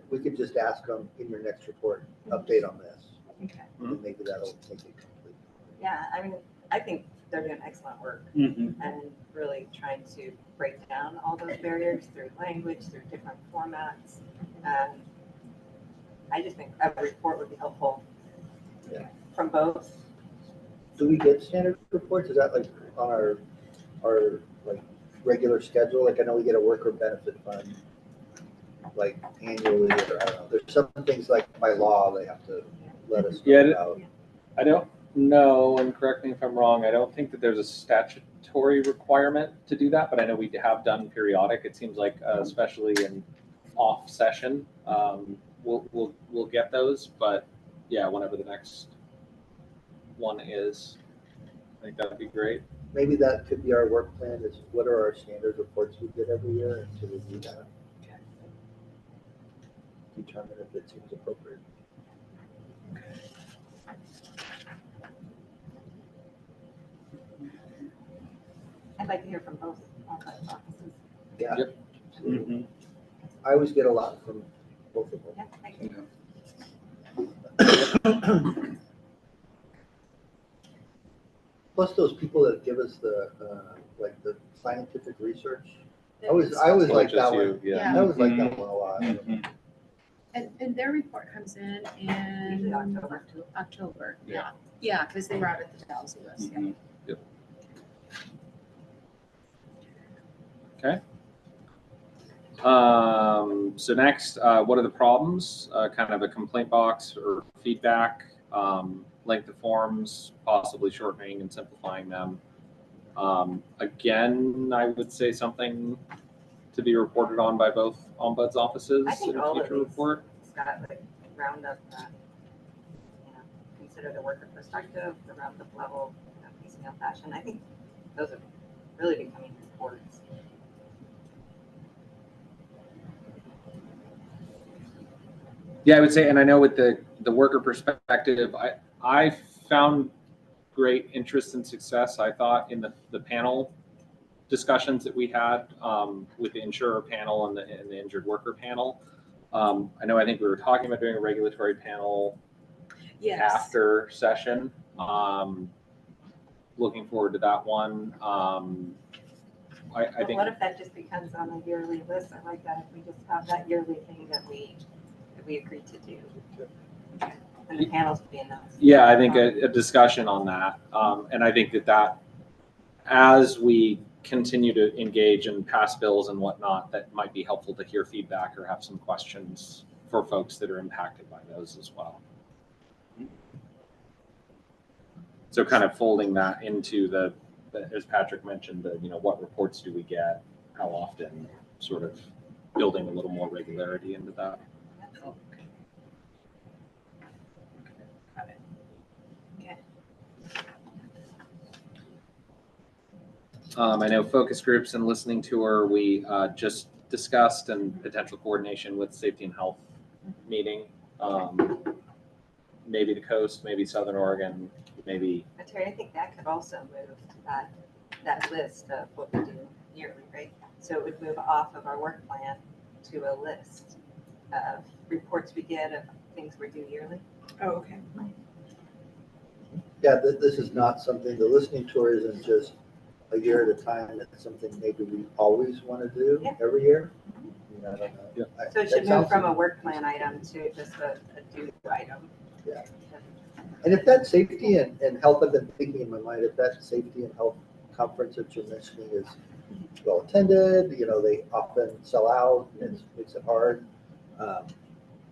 we could just ask them in your next report, update on this. Okay. And maybe that'll make it complete. Yeah, I mean, I think they're doing excellent work Mhm. and really trying to break down all those barriers through language, through different formats. I just think a report would be helpful from both. Do we get standard reports? Is that like on our like regular schedule? Like I know we get a worker benefit fund like annually, or I don't know. There's some things like by law they have to let us know about. I don't know, and correct me if I'm wrong, I don't think that there's a statutory requirement to do that, but I know we have done periodic. It seems like, especially in off session, we'll get those, but yeah, whenever the next one is, I think that'd be great. Maybe that could be our work plan, is what are our standard reports we get every year, and to review that. Determine if it seems appropriate. I'd like to hear from both offices. Yeah. Yep. Absolutely. I always get a lot from both of them. Yeah, thank you. Plus those people that give us the like the scientific research. I always like that one. Yeah. I always like that one a lot. And their report comes in Usually October. October. Yeah. Yeah, because they were out at the Dallas US. Yeah. Yep. Okay. So next, what are the problems? Kind of a complaint box or feedback, length of forms, possibly shortening and simplifying them. Again, I would say something to be reported on by both ombuds offices I think in a all of future these, report. Scott, like round up that, consider the worker perspective, the round up level, piecemeal fashion. I think those are really becoming reports. Yeah, I would say, and I know with the the worker perspective, I found great interest and success, I thought, in the panel discussions that we had with the insurer panel and the injured worker panel. I think we were talking about doing a regulatory panel after session. Looking forward to that one. I think. What if that just becomes on a yearly list? I like that, if we just have that yearly thing that we agreed to do. And the panels will be announced. Yeah, I think a discussion on that. And I think that as we continue to engage and pass bills and whatnot, that might be helpful to hear feedback or have some questions for folks that are impacted by those as well. So kind of folding that into the as Patrick mentioned, what reports do we get, how often, sort of building a little more regularity into that. Got it. Okay. I know focus groups and listening tour, we just discussed, and potential coordination with safety and health meeting. Maybe the coast, maybe Southern Oregon, maybe. But Terry, I think that could also move that list of what we do yearly, right? So it would move off of our work plan to a list of reports we get of things we do yearly. Oh, okay. Yeah, this is not something, the listening tour isn't just a year at a time. It's something maybe we always want to do every year. I don't know. Yeah. So it should move from a work plan item to just a due item. Yeah. And if that safety and health, I've been thinking in my mind, if that safety and health conference that you're mentioning is well attended, they often sell out and it makes it hard.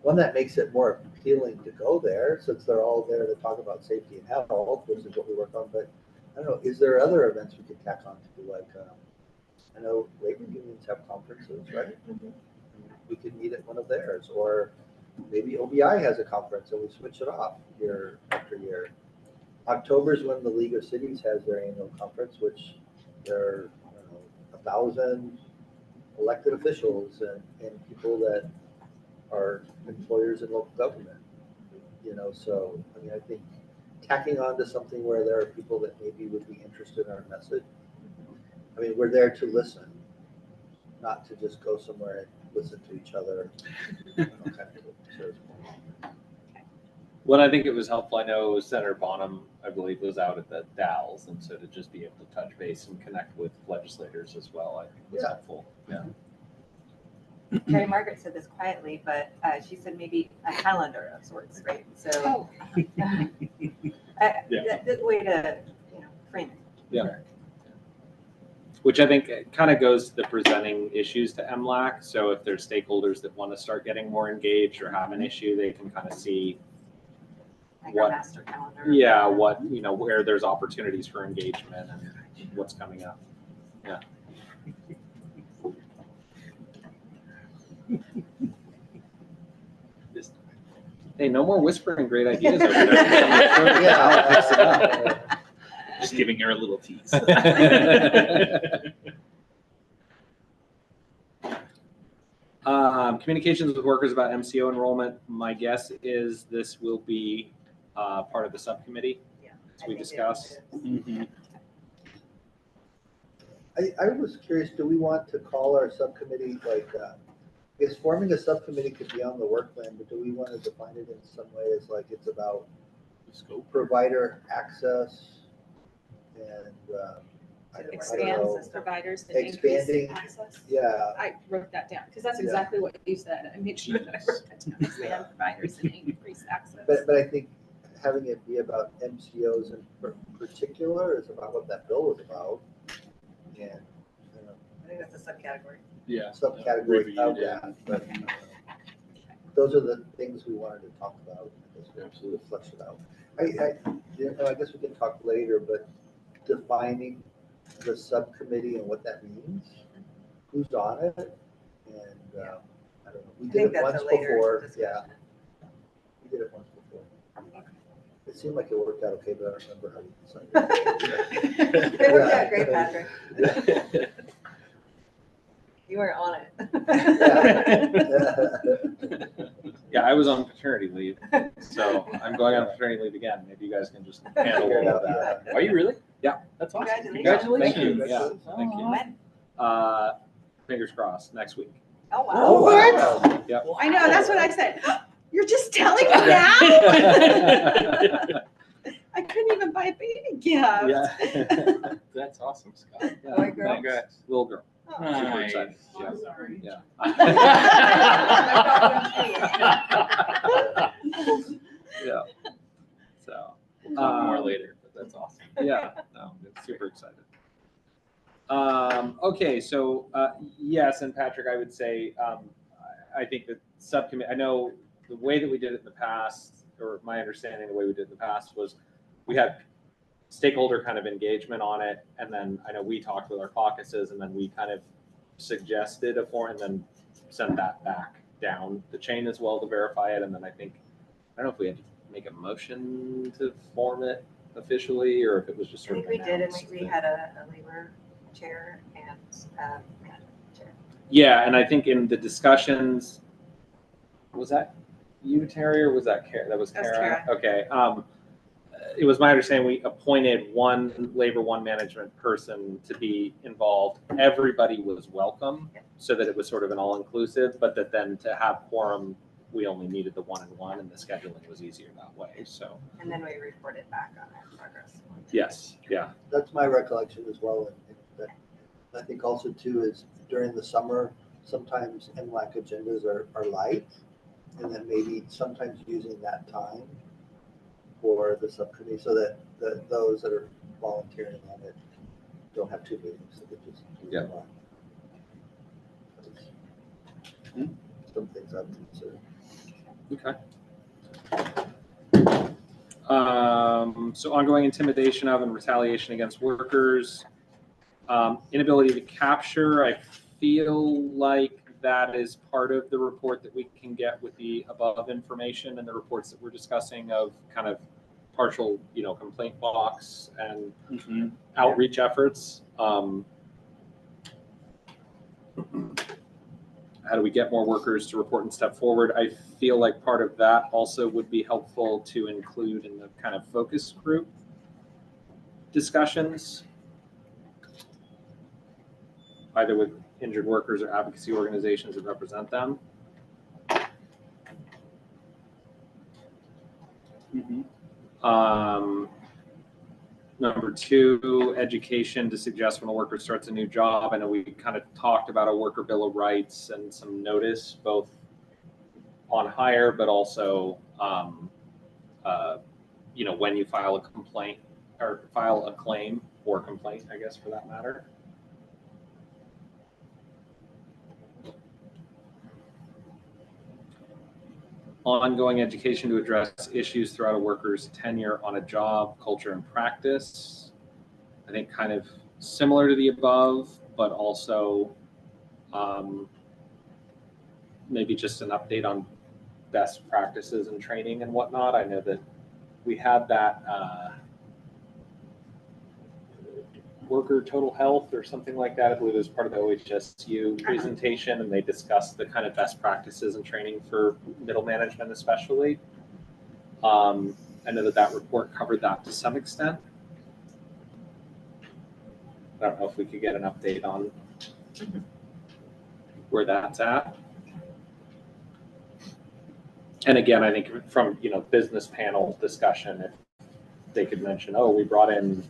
One that makes it more appealing to go there, since they're all there to talk about safety and health, which is what we work on. But I don't know, is there other events we could tack on to do? Like, I know labor unions have conferences, right? We could meet at one of theirs, or maybe OBI has a conference and we switch it off year after year. October is when the League of Cities has their annual conference, which there are 1,000 elected officials and people that are employers in local government. So I think tacking on to something where there are people that maybe would be interested in our message. We're there to listen, not to just go somewhere and listen to each other. When I think it was helpful, I know Senator Bonham, I believe, was out at the Dalles, and so to just be able to touch base and connect with legislators as well, I think was helpful. Yeah. Terry Margaret said this quietly, but she said maybe a calendar of sorts, right? So the way to frame it. Yeah. Which I think kind of goes to the presenting issues to MLAC. So if there's stakeholders that want to start getting more engaged or have an issue, they can kind of see like our master calendar. Yeah, where there's opportunities for engagement and what's coming up. Yeah. Hey, no more whispering great ideas over there. Yeah, just giving her a little tease. Communications with workers about MCO enrollment. My guess is this will be part of the subcommittee, as we discussed. I was curious, do we want to call our subcommittee, is forming a subcommittee could be on the work plan, but do we want to define it in some way as it's about provider access and Expands providers and expanding access. Yeah. I wrote that down because that's exactly what you said. I made sure that I wrote that down. Expand providers and increase access. But I think having it be about MCOs in particular is about what that bill was about. And I think that's a subcategory. Yeah. Subcategory of that. But those are the things we wanted to talk about. Absolutely flesh it out. I guess we can talk later, but defining the subcommittee and what that means, who's on it, and I don't know. We did it once before. Yeah, we did it once before. It seemed like it worked out okay, but I don't remember how you decided. It worked out great, Patrick. You were on it. Yeah, I was on paternity leave, so I'm going on paternity leave again. Maybe you guys can just handle all of that. Are you really? Yeah. That's awesome. Congratulations. Thank you. Yeah, thank you. When? Fingers crossed, next week. Oh, wow. Oh, what? Yep. I know, that's what I said. You're just telling me now? I couldn't even buy a baby gift. Yeah. That's awesome, Scott. Yeah, Boy, girl? thanks. Little girl. Super Nice. excited. Yeah. I'm sorry. Yeah. Yeah. So. We'll talk more later, but that's awesome. Yeah, no, it's super excited. Okay, so yes, and Patrick, I would say I think the subcommittee. I know the way that we did it in the past, or my understanding, the way we did it in the past was we had stakeholder kind of engagement on it, and then I know we talked with our caucuses, and then we kind of suggested a form, and then sent that back down the chain as well to verify it, and then I don't know if we had to make a motion to form it officially, or if it was just I sort of think we did, and announced. we had a labor chair and chair. Yeah, and I think in the discussions, was that you, Terry, or was that Kara? That was That was Kara. Okay. It was my understanding we appointed one labor, one management person to be involved. Everybody was welcome, so that it was sort of an all-inclusive, but that then to have quorum, we only needed the 1-and-1, and the scheduling was easier that way. So And then we reported back on our progress. yes, yeah, That's my recollection as well. And that I think also too is during the summer, sometimes MLAC agendas are light. And then maybe sometimes using that time for the subcommittee so that those that are volunteering on it don't have two meetings. So they just do Yeah. one. Some things I've considered. okay. So ongoing intimidation of and retaliation against workers, inability to capture. I feel like that is part of the report that we can get with the above information and the reports that we're discussing of kind of partial, complaint box and outreach efforts. How do we get more workers to report and step forward? I feel like part of that also would be helpful to include in the kind of focus group discussions, either with injured workers or advocacy organizations that represent them. Number 2, education to suggest when a worker starts a new job. I know we kind of talked about a worker bill of rights and some notice, both on hire, but also, when you file a complaint or file a claim or complaint, I guess, for that matter. Ongoing education to address issues throughout a worker's tenure on a job, culture, and practice. I think kind of similar to the above, but also maybe just an update on best practices and training and whatnot. I know that we had that worker total health or something like that. I believe it was part of the OHSU presentation, and they discussed the kind of best practices and training for middle management, especially. I know that report covered that to some extent. I don't know if we could get an update on where that's at. And again, I think from business panel discussion, if they could mention, oh, we brought in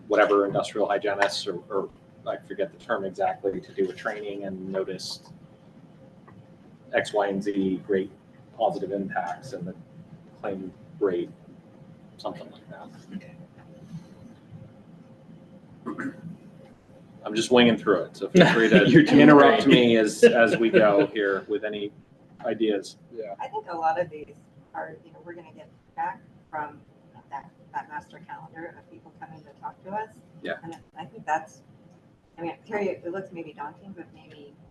whatever industrial hygienists or I forget the term exactly, to do a training and noticed X, Y, and Z great positive impacts and the claim rate, something like that. I'm just winging through it, so feel free to interrupt me as we go here with any ideas. Yeah. I think a lot of these are, we're going to get back from that master calendar of people coming to talk to us. Yeah. And I think that's, Terry, it looks maybe daunting, but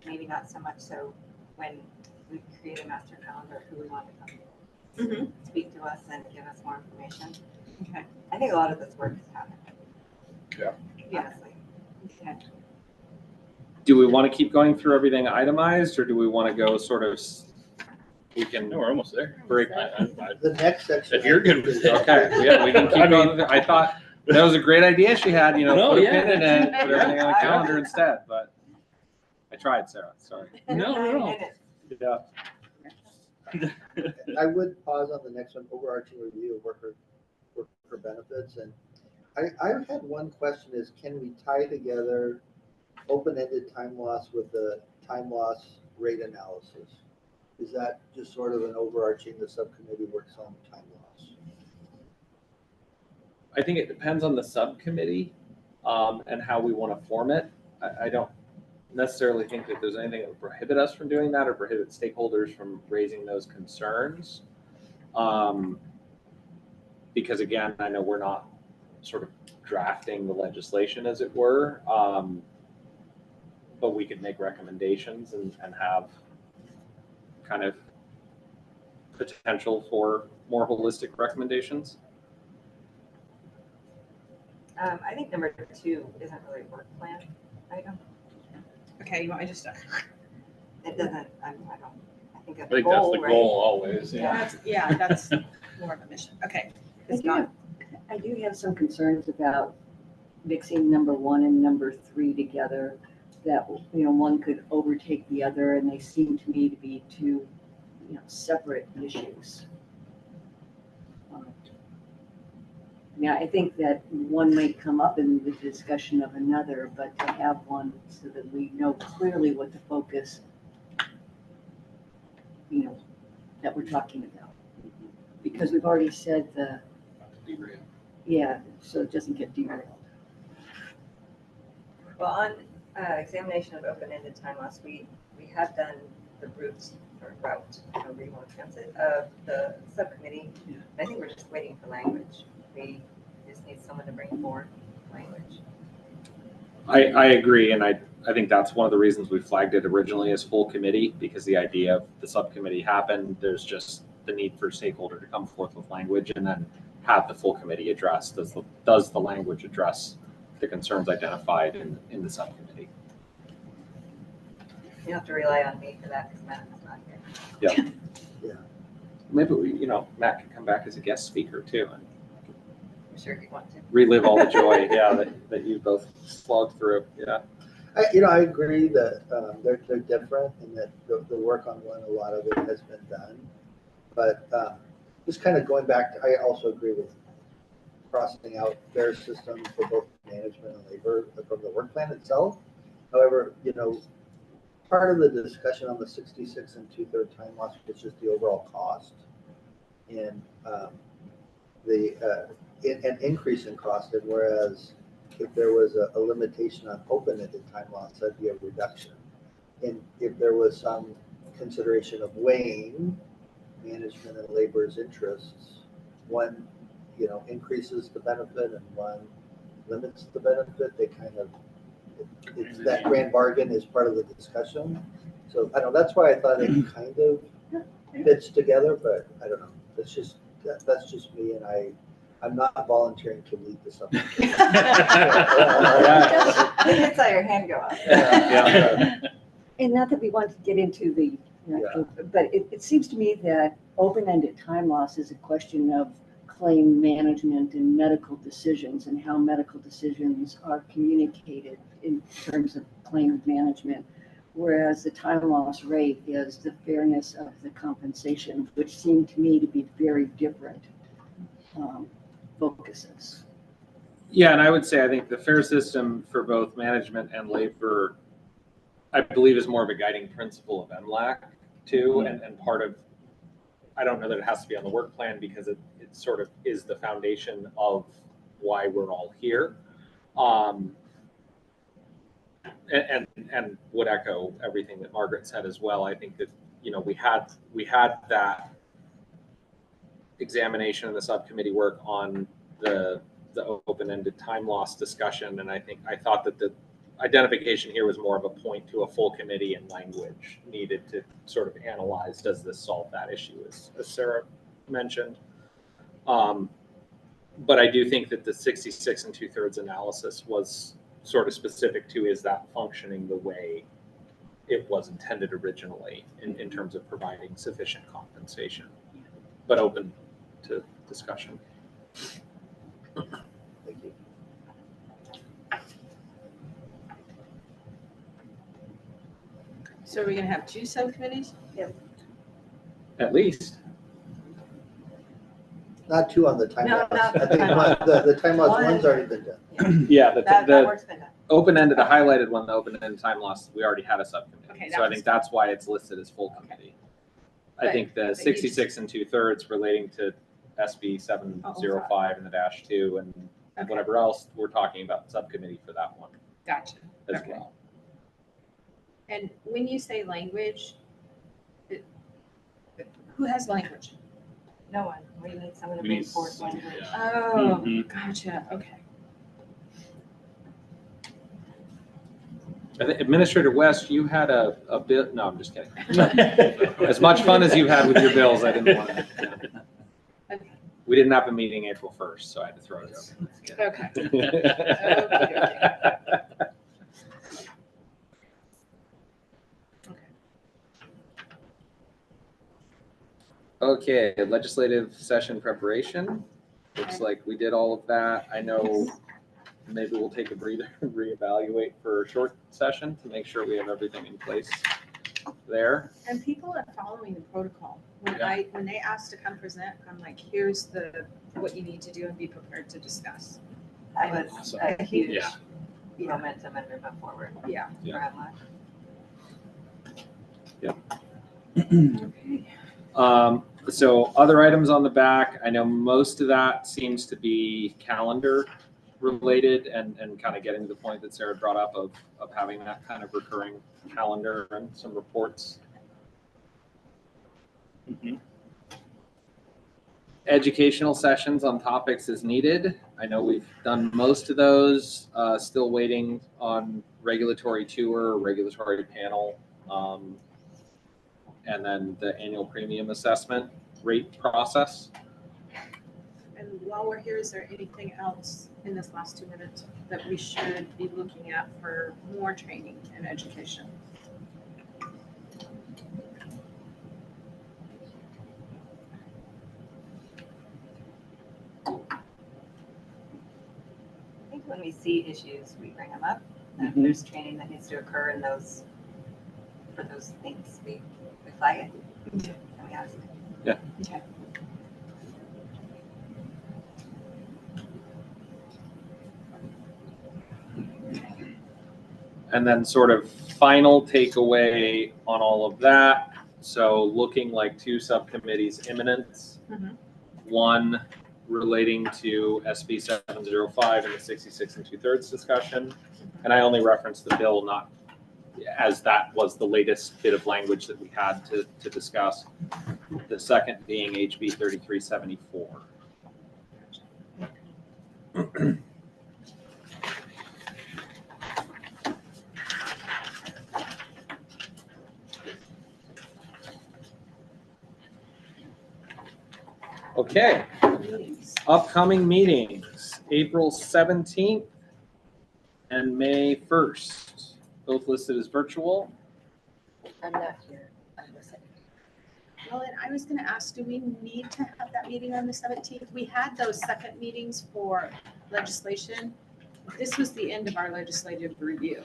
maybe not so much so when we create a master calendar who we want to come speak to us and give us more information. Okay. I think a lot of this work has happened. Yeah. Honestly. Okay. do we want to keep going through everything itemized, or do we want to go sort of, we can No, we're almost there. break? The next section. If you're good with it. Okay, yeah, we can keep going. I thought that was a great idea she had, No, put a yeah. pin in it, put everything on the Yeah. calendar instead, but I tried, Sarah, sorry. No. Yeah. I would pause on the next one, overarching review of worker benefits. And I had one question is, can we tie together open-ended time loss with the time loss rate analysis? Is that just sort of an overarching, the subcommittee works on time loss? I think it depends on the subcommittee and how we want to form it. I don't necessarily think that there's anything that would prohibit us from doing that or prohibit stakeholders from raising those concerns. Because again, I know we're not sort of drafting the legislation as it were, but we could make recommendations and have kind of potential for more holistic recommendations. I think number 2 isn't really a work plan item. Okay, you want me just to? It doesn't, I think that's I the think that's goal, the right? goal always, yeah. That's more of a mission. Okay. It's not. I do have some concerns about mixing number 1 and number 3 together, that, one could overtake the other, and they seem to me to be two, separate issues. Yeah, I think that one might come up in the discussion of another, but to have one so that we know clearly what the focus, that we're talking about. Because we've already said so it doesn't get derailed. Well, on examination of open-ended time loss, we have done the route, however you want to pronounce it, of the subcommittee. And I think we're just waiting for language. We just need someone to bring forward language. I agree, and I think that's one of the reasons we flagged it originally as full committee, because the idea of the subcommittee happened. There's just the need for a stakeholder to come forth with language and then have the full committee address. Does the language address the concerns identified in the subcommittee? You have to rely on me for that because Matt's not here. Yeah. Maybe Matt can come back as a guest speaker too and I'm sure you want to. relive all the joy, that you both slogged through. Yeah. I agree that they're different and that the work on one, a lot of it has been done. But just kind of going back to, I also agree with crossing out fair systems for both management and labor from the work plan itself. However, part of the discussion on the 66 and 2/3 time loss was just the overall cost and an increase in cost. And whereas if there was a limitation on open-ended time loss, that'd be a reduction. And if there was some consideration of weighing management and labor's interests, one, increases the benefit and one limits the benefit, they kind of, it's that grand bargain is part of the discussion. So I don't know, that's why I thought it kind of fits together, but I don't know. That's just me, and I'm not volunteering to lead this up. I think I saw your hand go up. And not that we want to get into the, but it seems to me that open-ended time loss is a question of claim management and medical decisions and how medical decisions are communicated in terms of claim management. Whereas the time loss rate is the fairness of the compensation, which seem to me to be very different focuses. Yeah, and I would say I think the fair system for both management and labor, I believe, is more of a guiding principle of MLAC too, and part of, I don't know that it has to be on the work plan because it sort of is the foundation of why we're all here. And would echo everything that Margaret said as well. I think that, we had that examination in the subcommittee work on the open-ended time loss discussion. And I thought that the identification here was more of a point to a full committee and language needed to sort of analyze, does this solve that issue, as Sarah mentioned. But I do think that the 66 and 2/3 analysis was sort of specific to, is that functioning the way it was intended originally in terms of providing sufficient compensation, but open to discussion. Thank you. So are we gonna have 2 subcommittees? At least. Not 2 on the time No, lapse. not I think the time lapse one's already been done. Yeah, That work's been done. open-ended, the highlighted one, the open-ended time loss, we already had a subcommittee. Okay, So that I think that's why it's listed as full committee. I But- think the but you 66 and 2/3 relating to SB 705 and the -2 and Okay. whatever else, we're talking about subcommittee for that one Gotcha. as Okay. well. And when you say language, who has language? No one. We need someone to We bring need forth some- language. yeah. Oh, Mhm. gotcha, okay. I think Administrator West, you had a bit, no, I'm just kidding. As much fun as you had with your bills, I didn't want to. Okay. We didn't have a meeting April 1st, so I had to throw it Okay. over. Okay, legislative session preparation. Looks like we did all of that. I know maybe we'll take a breather and reevaluate for a short session to make sure we have everything in place there. And people are following the protocol. When Yeah. when they ask to come present, I'm like, here's what you need to do and be prepared to discuss. That was Awesome. a huge Yeah. momentum and movement forward Yeah. for MLAC. Okay. So other items on the back, I know most of that seems to be calendar related and kind of getting to the point that Sarah brought up of having that kind of recurring calendar and some reports. Mhm. Educational sessions on topics as needed. I know we've done most of those, still waiting on regulatory tour, regulatory panel, and then the annual premium assessment rate process. And while we're here, is there anything else in this last 2 minutes that we should be looking at for more training and education? I think when we see issues, we bring them up. And if Mhm. there's training that needs to occur in those, for those things, we flag it. And we ask. Yeah. Okay. And then sort of final takeaway on all of that. So looking like 2 subcommittees imminent. Mhm. One relating to SB 705 and the 66 and 2/3 discussion. And I only referenced the bill, not as that was the latest bit of language that we had to discuss. The second being HB 3374. Okay, upcoming meetings, April 17th and May 1st, both listed as virtual. I'm not here. I'm listening. Well, and I was gonna ask, do we need to have that meeting on the 17th? We had those second meetings for legislation. This was the end of our legislative review.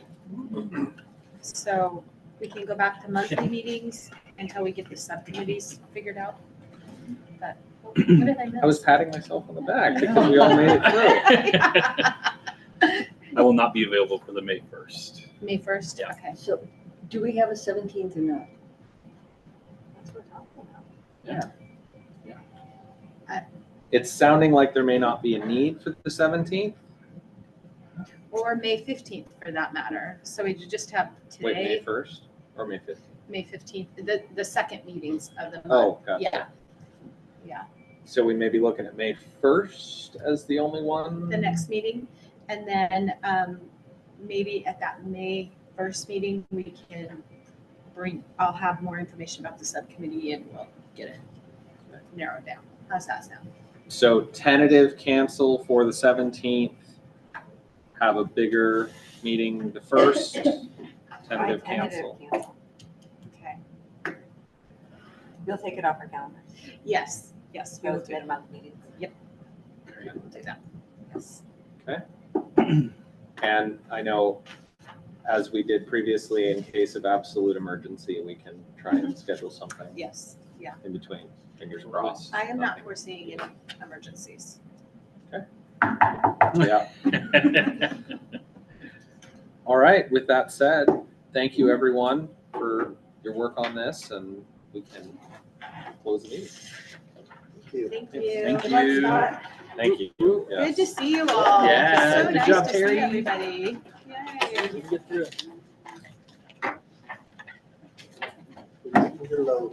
So we can go back to monthly meetings until we get the subcommittees figured out. But what did I miss? I was patting myself on the back because we all made it through. I will not be available for the May 1st. May 1st, Yeah. okay. So do we have a 17th or not? That's what we're talking about. It's sounding like there may not be a need for the 17th. Or May 15th for that matter. So we just have Wait, May today, 1st or May 15th? May 15th, the second meetings of the month. Oh, gotcha. Yeah. Yeah, So we may be looking at May 1st as the only one. the next meeting. And then maybe at that May 1st meeting, we can I'll have more information about the subcommittee and we'll get it narrowed down. How's that sound? So tentative cancel for the 17th, have a bigger meeting the 1st, tentative Tentative cancel. Okay. You'll take it off our calendar. Yes, yes, we will Those do. mid-month meetings. We'll do that. Yes. And I know, as we did previously, in case of absolute emergency, we can try and schedule something Yes, yeah. in between. Fingers crossed. I am not foreseeing any emergencies. Yeah. All right, with that said, thank you everyone for your work on this, and we can close the meeting. Thank you. Thank you. Thank Good luck, you. Scott. Thank you. Yes. Good to see you all. Yeah, So good nice job, to Terry. see everybody. Yay. We can get through it. You're low.